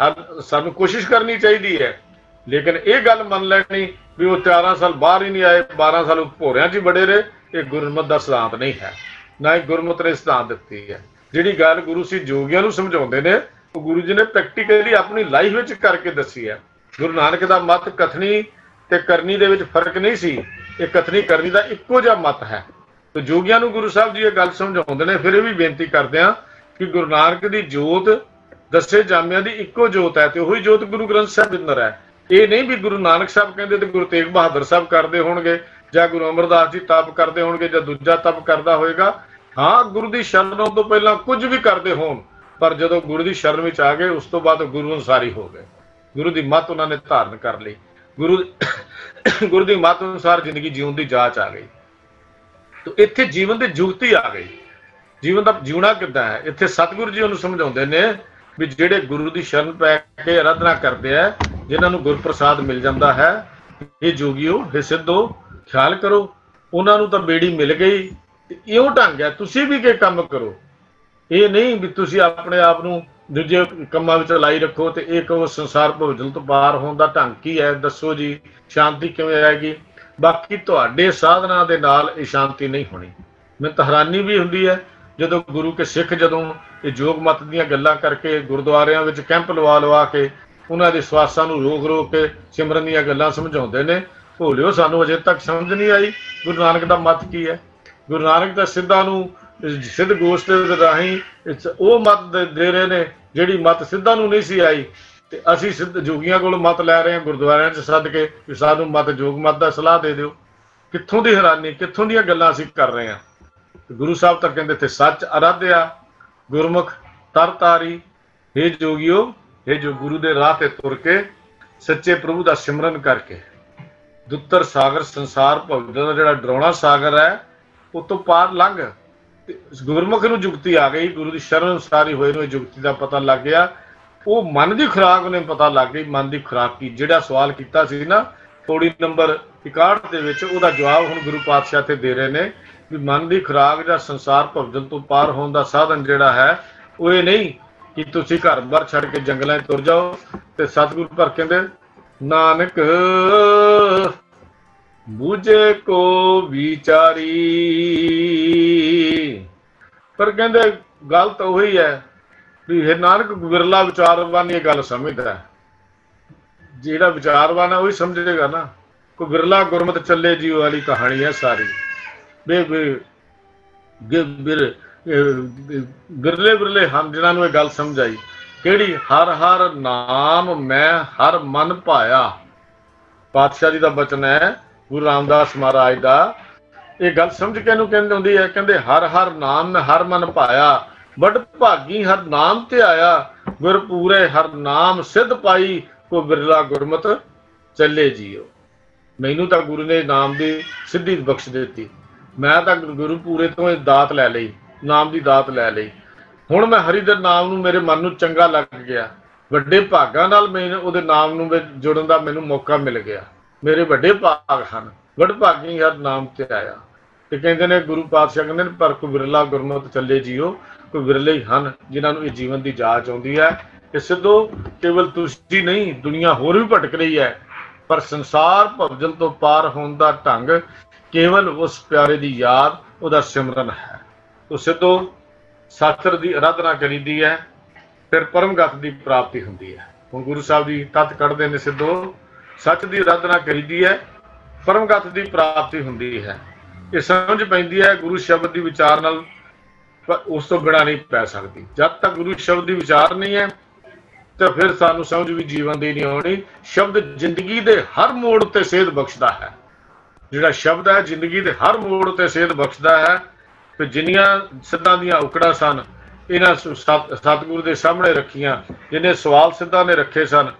ਸਾਨੂੰ ਕੋਸ਼ਿਸ਼ ਕਰਨੀ ਚਾਹੀਦੀ ਹੈ। ਲੇਕਿਨ ਇਹ ਗੱਲ ਮੰਨ ਲੈਣੀ ਵੀ ਉਹ 14 ਸਾਲ ਬਾਹਰ ਹੀ ਨਹੀਂ ਆਏ, 12 ਸਾਲ ਭੋਰਿਆਂ 'ਚ ਹੀ ਬੜੇ ਰਹੇ, ਇਹ ਗੁਰਮਤਿ ਦਾ ਸਿਧਾਂਤ ਨਹੀਂ ਹੈ, ਨਾ ਹੀ ਗੁਰਮਤਿ ਨੇ ਸਿਧਾਂਤ ਦਿੱਤੀ ਹੈ। ਜਿਹੜੀ ਗੱਲ ਗੁਰੂ ਸੀ ਜੋਗੀਆਂ ਨੂੰ ਸਮਝਾਉਂਦੇ ਨੇ, ਉਹ ਗੁਰੂ ਜੀ ਨੇ ਪ੍ਰੈਕਟੀਕਲੀ ਆਪਣੀ ਲਾਈਫ ਵਿੱਚ ਕਰਕੇ ਦੱਸੀ ਹੈ। ਗੁਰੂ ਨਾਨਕ ਦਾ ਮਤ ਕਥਨੀ ਤੇ ਕਰਨੀ ਦੇ ਵਿੱਚ ਫਰਕ ਨਹੀਂ ਸੀ, ਇਹ ਕਥਨੀ ਕਰਨੀ ਦਾ ਇੱਕੋ ਜਿਹਾ ਮਤ ਹੈ। ਤੇ ਜੋਗੀਆਂ ਨੂੰ ਗੁਰੂ ਸਾਹਿਬ ਜੀ ਇਹ ਗੱਲ ਸਮਝਾਉਂਦੇ ਨੇ। ਫਿਰ ਇਹ ਵੀ ਬੇਨਤੀ ਕਰਦੇ ਆ ਕਿ ਗੁਰੂ ਨਾਨਕ ਦੀ ਜੋਤ ਦਸੇ ਜਾਮਿਆਂ ਦੀ ਇੱਕੋ ਜੋਤ ਹੈ, ਤੇ ਉਹੀ ਜੋਤ ਗੁਰੂ ਗ੍ਰੰਥ ਸਾਹਿਬ ਦੇ ਅੰਦਰ ਹੈ। ਇਹ ਨਹੀਂ ਵੀ ਗੁਰੂ ਨਾਨਕ ਸਾਹਿਬ ਕਹਿੰਦੇ ਤੇ ਗੁਰੂ ਤੇਗ ਬਹਾਦਰ ਸਾਹਿਬ ਕਰਦੇ ਹੋਣਗੇ, ਜਾਂ ਗੁਰੂ ਅਮਰਦਾਸ ਜੀ ਤਪ ਕਰਦੇ ਹੋਣਗੇ, ਜਾਂ ਦੂਜਾ ਤਪ ਕਰਦਾ ਹੋਏਗਾ। ਹਾਂ, ਗੁਰੂ ਦੀ ਸ਼ਰਨ ਆਉਣ ਤੋਂ ਪਹਿਲਾਂ ਕੁਝ ਵੀ ਕਰਦੇ ਹੋਣ, ਪਰ ਜਦੋਂ ਗੁਰੂ ਦੀ ਸ਼ਰਨ ਵਿੱਚ ਆ ਗਏ ਉਸ ਤੋਂ ਬਾਅਦ ਗੁਰੂ ਅਨੁਸਾਰੀ ਹੋ ਗਏ। ਗੁਰੂ ਦੀ ਮੱਤ ਉਹਨਾਂ ਨੇ ਧਾਰਨ ਕਰ ਲਈ। ਗੁਰੂ ਦੀ ਮੱਤ ਅਨੁਸਾਰ ਜ਼ਿੰਦਗੀ ਜਿਉਣ ਦੀ ਜਾਚ ਆ ਗਈ। ਤੋ ਇੱਥੇ ਜੀਵਨ ਦੀ ਜੁਗਤੀ ਆ ਗਈ। ਜੀਵਨ ਦਾ ਜਿਉਣਾ ਕਿੱਦਾਂ ਹੈ, ਇੱਥੇ ਸਤਿਗੁਰੂ ਜੀ ਉਹਨੂੰ ਸਮਝਾਉਂਦੇ ਨੇ ਵੀ ਜਿਹੜੇ ਗੁਰੂ ਦੀ ਸ਼ਰਨ ਪੈ ਕੇ ਆਰਾਧਨਾ ਕਰਦੇ ਆ, ਜਿਨ੍ਹਾਂ ਨੂੰ ਗੁਰਪ੍ਰਸਾਦ ਮਿਲ ਜਾਂਦਾ ਹੈ, ਇਹ ਜੋਗੀਓ, ਇਹ ਸਿੱਧੋ, ਖਿਆਲ ਕਰੋ ਉਹਨਾਂ ਨੂੰ ਤਾਂ ਬੇੜੀ ਮਿਲ ਗਈ। ਇਉਂ ਢੰਗ ਹੈ, ਤੁਸੀਂ ਵੀ ਕੀ ਕੰਮ ਕਰੋ। ਇਹ ਨਹੀਂ ਵੀ ਤੁਸੀਂ ਆਪਣੇ ਆਪ ਨੂੰ ਦੂਜੇ ਕੰਮਾਂ ਵਿੱਚ ਲਾਈ ਰੱਖੋ ਤੇ ਇਹ ਕਹੋ ਸੰਸਾਰ ਭੋਜਨ ਤੋਂ ਪਾਰ ਹੋਣ ਦਾ ਢੰਗ ਕੀ ਹੈ, ਦੱਸੋ ਜੀ, ਸ਼ਾਂਤੀ ਕਿਵੇਂ ਆਏਗੀ। ਬਾਕੀ ਤੁਹਾਡੇ ਸਾਧਨਾ ਦੇ ਨਾਲ ਇਹ ਸ਼ਾਂਤੀ ਨਹੀਂ ਹੋਣੀ। ਮੈਨੂੰ ਤਾਂ ਹੈਰਾਨੀ ਵੀ ਹੁੰਦੀ ਹੈ ਜਦੋਂ ਗੁਰੂ ਕੇ ਸਿੱਖ ਜਦੋਂ ਇਹ ਯੋਗ ਮਤ ਦੀਆਂ ਗੱਲਾਂ ਕਰਕੇ ਗੁਰਦੁਆਰਿਆਂ ਵਿੱਚ ਕੈਂਪ ਲਵਾ ਕੇ ਉਹਨਾਂ ਦੇ ਸਵਾਸਾਂ ਨੂੰ ਰੋਕ ਕੇ ਸਿਮਰਨ ਦੀਆਂ ਗੱਲਾਂ ਸਮਝਾਉਂਦੇ ਨੇ। ਭੋਲਿਓ, ਸਾਨੂੰ ਅਜੇ ਤੱਕ ਸਮਝ ਨਹੀਂ ਆਈ ਗੁਰੂ ਨਾਨਕ ਦਾ ਮਤ ਕੀ ਹੈ। ਗੁਰੂ ਨਾਨਕ ਦਾ ਸਿੱਧਾਂ ਨੂੰ ਸਿੱਧ ਗੋਸ਼ਟ ਦੇ ਰਾਹੀਂ ਉਹ ਮਤ ਦੇ ਰਹੇ ਨੇ ਜਿਹੜੀ ਮਤ ਸਿੱਧਾਂ ਨੂੰ ਨਹੀਂ ਸੀ ਆਈ, ਤੇ ਅਸੀਂ ਸਿੱਧ ਜੋਗੀਆਂ ਕੋਲ ਮਤ ਲੈ ਰਹੇ ਹਾਂ ਗੁਰਦੁਆਰਿਆਂ 'ਚ ਸੱਦ ਕੇ ਵੀ ਸਾਨੂੰ ਮਤ ਜੋਗ ਮਤ ਦਾ ਸਲਾਹ ਦੇ ਦਿਓ। ਕਿੱਥੋਂ ਦੀ ਹੈਰਾਨੀ, ਕਿੱਥੋਂ ਦੀਆਂ ਗੱਲਾਂ ਅਸੀਂ ਕਰ ਰਹੇ ਹਾਂ। ਗੁਰੂ ਸਾਹਿਬ ਤਾਂ ਕਹਿੰਦੇ ਇੱਥੇ ਸੱਚ ਅਰਾਧਿਆ ਗੁਰਮੁਖ ਤਰਤਾਰੀ, ਹੇ ਜੋਗੀਓ, ਇਹ ਜੋ ਗੁਰੂ ਦੇ ਰਾਹ ਤੇ ਤੁਰ ਕੇ ਸੱਚੇ ਪ੍ਰਭੂ ਦਾ ਸਿਮਰਨ ਕਰਕੇ ਦੁੱਤਰ ਸਾਗਰ ਸੰਸਾਰ ਭਵ ਦਾ ਜਿਹੜਾ ਡਰਾਉਣਾ ਸਾਗਰ ਹੈ ਉਹ ਤੋਂ ਪਾਰ ਲੰਘ। ਗੁਰਮੁਖ ਨੂੰ ਜੁਗਤੀ ਆ ਗਈ, ਗੁਰੂ ਦੀ ਸ਼ਰਨ ਅਨੁਸਾਰੀ ਹੋਏ ਨੂੰ ਜੁਗਤੀ ਦਾ ਪਤਾ ਲੱਗ ਗਿਆ। ਉਹ ਮਨ ਦੀ ਖੁਰਾਕ ਉਹਨੇ ਪਤਾ ਲੱਗ ਗਈ। ਮਨ ਦੀ ਖੁਰਾਕ ਕੀ, ਜਿਹੜਾ ਸਵਾਲ ਕੀਤਾ ਸੀ ਨਾ ਪੌੜੀ ਨੰਬਰ 61 ਦੇ ਵਿੱਚ, ਉਹਦਾ ਜਵਾਬ ਹੁਣ ਗੁਰੂ ਪਾਤਸ਼ਾਹ ਤੇ ਦੇ ਰਹੇ ਨੇ ਵੀ ਮਨ ਦੀ ਖੁਰਾਕ ਜਾਂ ਸੰਸਾਰ ਭਵਜਲ ਤੋਂ ਪਾਰ ਹੋਣ ਦਾ ਸਾਧਨ ਜਿਹੜਾ ਹੈ ਉਹ ਇਹ ਨਹੀਂ ਕਿ ਤੁਸੀਂ ਘਰ ਬਾਰ ਛੱਡ ਕੇ ਜੰਗਲਾਂ 'ਚ ਤੁਰ ਜਾਓ। ਤੇ ਸਤਿਗੁਰੂ ਪਰ ਕਹਿੰਦੇ ਨਾਨਕ ਬੂਝੇ ਕੋ ਵਿਚਾਰੀ, ਪਰ ਕਹਿੰਦੇ ਗੱਲ ਤਾਂ ਉਹੀ ਹੈ ਵੀ ਇਹ ਨਾਨਕ ਵਿਰਲਾ ਵਿਚਾਰਵਾਨ ਇਹ ਗੱਲ ਸਮਝਦਾ। ਜਿਹੜਾ ਵਿਚਾਰਵਾਨ ਹੈ ਉਹੀ ਸਮਝੇਗਾ ਨਾ। ਕੋਈ ਵਿਰਲਾ ਗੁਰਮਤਿ ਚੱਲੇ ਜੀ ਵਾਲੀ ਕਹਾਣੀ ਹੈ ਸਾਰੀ। ਬਿਰਲੇ ਬਿਰਲੇ ਹਨ ਜਿਨ੍ਹਾਂ ਨੂੰ ਇਹ ਗੱਲ ਸਮਝ ਆਈ। ਕਿਹੜੀ? ਹਰ ਹਰ ਨਾਮ ਮੈਂ ਹਰ ਮਨ ਭਾਇਆ। ਪਾਤਸ਼ਾਹ ਜੀ ਦਾ ਬਚਨ ਹੈ, ਗੁਰੂ ਰਾਮਦਾਸ ਮਹਾਰਾਜ ਦਾ। ਇਹ ਗੱਲ ਸਮਝ ਕੇ ਇਹਨੂੰ ਕਹਿੰਦੇ ਹੁੰਦੀ ਹੈ, ਕਹਿੰਦੇ ਹਰ ਹਰ ਨਾਮ ਮੈਂ ਹਰ ਮਨ ਭਾਇਆ, ਬੜ ਭਾਗੀ ਹਰ ਨਾਮ ਤੇ ਆਇਆ, ਗੁਰ ਪੂਰੇ ਹਰ ਨਾਮ ਸਿੱਧ ਪਾਈ, ਕੋ ਬਿਰਲਾ ਗੁਰਮਤ ਚੱਲੇ ਜੀਓ। ਮੈਨੂੰ ਤਾਂ ਗੁਰੂ ਨੇ ਨਾਮ ਦੀ ਸਿੱਧੀ ਬਖਸ਼ ਦਿੱਤੀ। ਮੈਂ ਤਾਂ ਗੁਰੂ ਪੂਰੇ ਤੋਂ ਇਹ ਦਾਤ ਲੈ ਲਈ, ਨਾਮ ਦੀ ਦਾਤ ਲੈ ਲਈ। ਹੁਣ ਮੈਂ ਹਰੀ ਦੇ ਨਾਮ ਨੂੰ ਮੇਰੇ ਮਨ ਨੂੰ ਚੰਗਾ ਲੱਗ ਗਿਆ। ਵੱਡੇ ਭਾਗਾਂ ਨਾਲ ਮੈਨੂੰ ਉਹਦੇ ਨਾਮ ਨੂੰ ਜੁੜਨ ਦਾ ਮੈਨੂੰ ਮੌਕਾ ਮਿਲ ਗਿਆ। ਮੇਰੇ ਵੱਡੇ ਭਾਗ ਹਨ, ਵਡ ਭਾਗੀ ਹਰ ਨਾਮ ਤੇ ਆਇਆ। ਤੇ ਕਹਿੰਦੇ ਨੇ ਗੁਰੂ ਪਾਤਸ਼ਾਹ ਕਹਿੰਦੇ ਨੇ ਪਰ ਕੋਈ ਵਿਰਲਾ ਗੁਰਮਤਿ ਚੱਲੇ ਜੀਓ, ਕੋਈ ਵਿਰਲੇ ਹੀ ਹਨ ਜਿਨ੍ਹਾਂ ਨੂੰ ਇਹ ਜੀਵਨ ਦੀ ਜਾਚ ਆਉਂਦੀ ਹੈ। ਇਹ ਸਿੱਧੋ ਕੇਵਲ ਤੁਸੀਂ ਨਹੀਂ, ਦੁਨੀਆ ਹੋਰ ਵੀ ਭਟਕ ਰਹੀ ਹੈ, ਪਰ ਸੰਸਾਰ ਭਵਜਲ ਤੋਂ ਪਾਰ ਹੋਣ ਦਾ ਢੰਗ ਕੇਵਲ ਉਸ ਪਿਆਰੇ ਦੀ ਯਾਦ, ਉਹਦਾ ਸਿਮਰਨ ਹੈ। ਤੋ ਸਿੱਧੋ ਸ਼ਾਸਤਰ ਦੀ ਆਰਾਧਨਾ ਕਰੀਦੀ ਹੈ, ਫਿਰ ਪਰਮਗਤ ਦੀ ਪ੍ਰਾਪਤੀ ਹੁੰਦੀ ਹੈ। ਹੁਣ ਗੁਰੂ ਸਾਹਿਬ ਜੀ ਤੱਤ ਕੱਢਦੇ ਨੇ, ਸਿੱਧੋ ਸੱਚ ਦੀ ਆਰਾਧਨਾ ਕਰੀਦੀ ਹੈ, ਪਰਮਗਤ ਦੀ ਪ੍ਰਾਪਤੀ ਹੁੰਦੀ ਹੈ। ਇਹ ਸਮਝ ਪੈਂਦੀ ਹੈ ਗੁਰੂ ਸ਼ਬਦ ਦੀ ਵਿਚਾਰ ਨਾਲ, ਪਰ ਉਸ ਤੋਂ ਬਿਨਾਂ ਨਹੀਂ ਪੈ ਸਕਦੀ। ਜਦ ਤੱਕ ਗੁਰੂ ਸ਼ਬਦ ਦੀ ਵਿਚਾਰ ਨਹੀਂ ਹੈ ਤਾਂ ਫਿਰ ਸਾਨੂੰ ਸਮਝ ਵੀ ਜੀਵਨ ਦੀ ਨਹੀਂ ਆਉਣੀ। ਸ਼ਬਦ ਜ਼ਿੰਦਗੀ ਦੇ ਹਰ ਮੋੜ ਉੱਤੇ ਸੇਧ ਬਖਸ਼ਦਾ ਹੈ। ਜਿਹੜਾ ਸ਼ਬਦ ਹੈ ਜ਼ਿੰਦਗੀ ਦੇ ਹਰ ਮੋੜ ਉੱਤੇ ਸੇਧ ਬਖਸ਼ਦਾ ਹੈ। ਤੇ ਜਿੰਨੀਆਂ ਸਿੱਧਾਂ ਦੀਆਂ ਔਕੜਾਂ ਸਨ, ਇਹਨਾਂ ਸਤਿਗੁਰੂ ਦੇ ਸਾਹਮਣੇ ਰੱਖੀਆਂ। ਜਿਹਨੇ ਸਵਾਲ ਸਿੱਧਾਂ ਨੇ ਰੱਖੇ ਸਨ,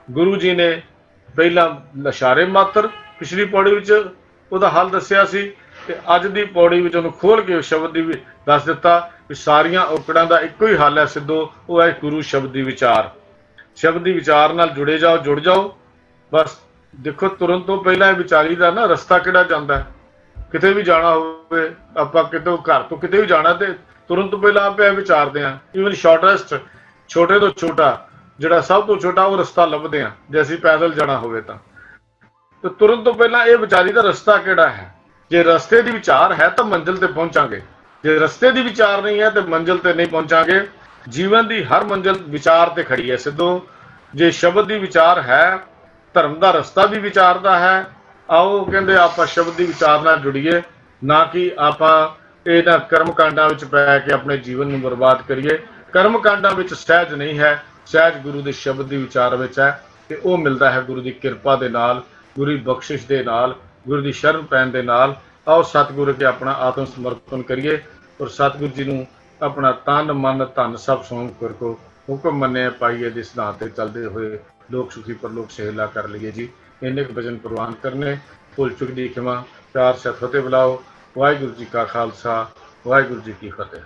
ਗੁਰੂ ਜੀ ਨੇ ਪਹਿਲਾਂ ਇਸ਼ਾਰੇ ਮਾਤਰ ਪਿਛਲੀ ਪੌੜੀ ਵਿੱਚ ਉਹਦਾ ਹੱਲ ਦੱਸਿਆ ਸੀ। ਤੇ ਅੱਜ ਦੀ ਪੌੜੀ ਵਿੱਚ ਉਹਨੂੰ ਖੋਲ ਕੇ ਸ਼ਬਦ ਦੀ ਵੀ ਦੱਸ ਦਿੱਤਾ ਵੀ ਸਾਰੀਆਂ ਔਕੜਾਂ ਦਾ ਇੱਕੋ ਹੀ ਹੱਲ ਹੈ ਸਿੱਧੋ, ਉਹ ਹੈ ਗੁਰੂ ਸ਼ਬਦ ਦੀ ਵਿਚਾਰ। ਸ਼ਬਦ ਦੀ ਵਿਚਾਰ ਨਾਲ ਜੁੜੇ ਜਾਓ, ਜੁੜ ਜਾਓ। ਬਸ ਦੇਖੋ, ਤੁਰਨ ਤੋਂ ਪਹਿਲਾਂ ਇਹ ਵਿਚਾਰੀ ਦਾ ਨਾ ਰਸਤਾ ਕਿਹੜਾ ਜਾਂਦਾ ਹੈ। ਕਿਤੇ ਵੀ ਜਾਣਾ ਹੋਵੇ, ਆਪਾਂ ਕਿਤੇ ਘਰ ਤੋਂ ਕਿਤੇ ਵੀ ਜਾਣਾ ਤੇ ਤੁਰਨ ਤੋਂ ਪਹਿਲਾਂ ਆਪਾਂ ਇਹ ਵਿਚਾਰਦੇ ਹਾਂ। ਈਵਨ ਸ਼ਾਰਟੈਸਟ, ਛੋਟੇ ਤੋਂ ਛੋਟਾ, ਜਿਹੜਾ ਸਭ ਤੋਂ ਛੋਟਾ ਉਹ ਰਸਤਾ ਲੱਭਦੇ ਹਾਂ ਜੇ ਅਸੀਂ ਪੈਦਲ ਜਾਣਾ ਹੋਵੇ ਤਾਂ। ਤੇ ਤੁਰਨ ਤੋਂ ਪਹਿਲਾਂ ਇਹ ਵਿਚਾਰੀ ਦਾ ਰਸਤਾ ਕਿਹੜਾ ਹੈ। ਜੇ ਰਸਤੇ ਦੀ ਵਿਚਾਰ ਹੈ ਤਾਂ ਮੰਜ਼ਿਲ ਤੇ ਪਹੁੰਚਾਂਗੇ, ਜੇ ਰਸਤੇ ਦੀ ਵਿਚਾਰ ਨਹੀਂ ਹੈ ਤੇ ਮੰਜ਼ਿਲ ਤੇ ਨਹੀਂ ਪਹੁੰਚਾਂਗੇ। ਜੀਵਨ ਦੀ ਹਰ ਮੰਜ਼ਿਲ ਵਿਚਾਰ ਤੇ ਖੜੀ ਹੈ ਸਿੱਧੋ। ਜੇ ਸ਼ਬਦ ਦੀ ਵਿਚਾਰ ਹੈ, ਧਰਮ ਦਾ ਰਸਤਾ ਵੀ ਵਿਚਾਰ ਦਾ ਹੈ। ਆਓ ਕਹਿੰਦੇ ਆਪਾਂ ਸ਼ਬਦ ਦੀ ਵਿਚਾਰ ਨਾਲ ਜੁੜੀਏ, ਨਾ ਕਿ ਆਪਾਂ ਇਹਨਾਂ ਕਰਮ ਕਾਂਡਾਂ ਵਿੱਚ ਪੈ ਕੇ ਆਪਣੇ ਜੀਵਨ ਨੂੰ ਬਰਬਾਦ ਕਰੀਏ। ਕਰਮ ਕਾਂਡਾਂ ਵਿੱਚ ਸਹਿਜ ਨਹੀਂ ਹੈ, ਸਹਿਜ ਗੁਰੂ ਦੇ ਸ਼ਬਦ ਦੀ ਵਿਚਾਰ ਵਿੱਚ ਹੈ। ਤੇ ਉਹ ਮਿਲਦਾ ਹੈ ਗੁਰੂ ਦੀ ਕਿਰਪਾ ਦੇ ਨਾਲ, ਗੁਰੂ ਦੀ ਬਖਸ਼ਿਸ਼ ਦੇ ਨਾਲ, ਗੁਰੂ ਦੀ ਸ਼ਰਨ ਪੈਣ ਦੇ ਨਾਲ। ਆਓ ਸਤਿਗੁਰੂ ਅੱਗੇ ਆਪਣਾ ਆਤਮ ਸਮਰਪਣ ਕਰੀਏ ਔਰ ਸਤਿਗੁਰੂ ਜੀ ਨੂੰ ਆਪਣਾ ਤਨ ਮਨ ਧਨ ਸਭ ਸੌਂਪ ਕਰੋ। ਹੁਕਮ ਮੰਨੇ ਪਾਈਏ ਦੇ ਸਿਧਾਂਤ ਤੇ ਚੱਲਦੇ ਹੋਏ ਲੋਕ ਸੁਖੀ ਪਰਲੋਕ ਸਹਿਲਾ ਕਰ ਲਈਏ ਜੀ। ਇੰਨੇ ਕੁ ਭਜਨ ਪ੍ਰਵਾਨ ਕਰਨੇ। ਭੁੱਲ ਚੁੱਕ ਦੀ ਖਿਮਾ, ਪਿਆਰ ਸੇ ਫਤਿਹ ਬੁਲਾਓ। ਵਾਹਿਗੁਰੂ ਜੀ ਕਾ ਖਾਲਸਾ, ਵਾਹਿਗੁਰੂ ਜੀ ਕੀ ਫਤਿਹ।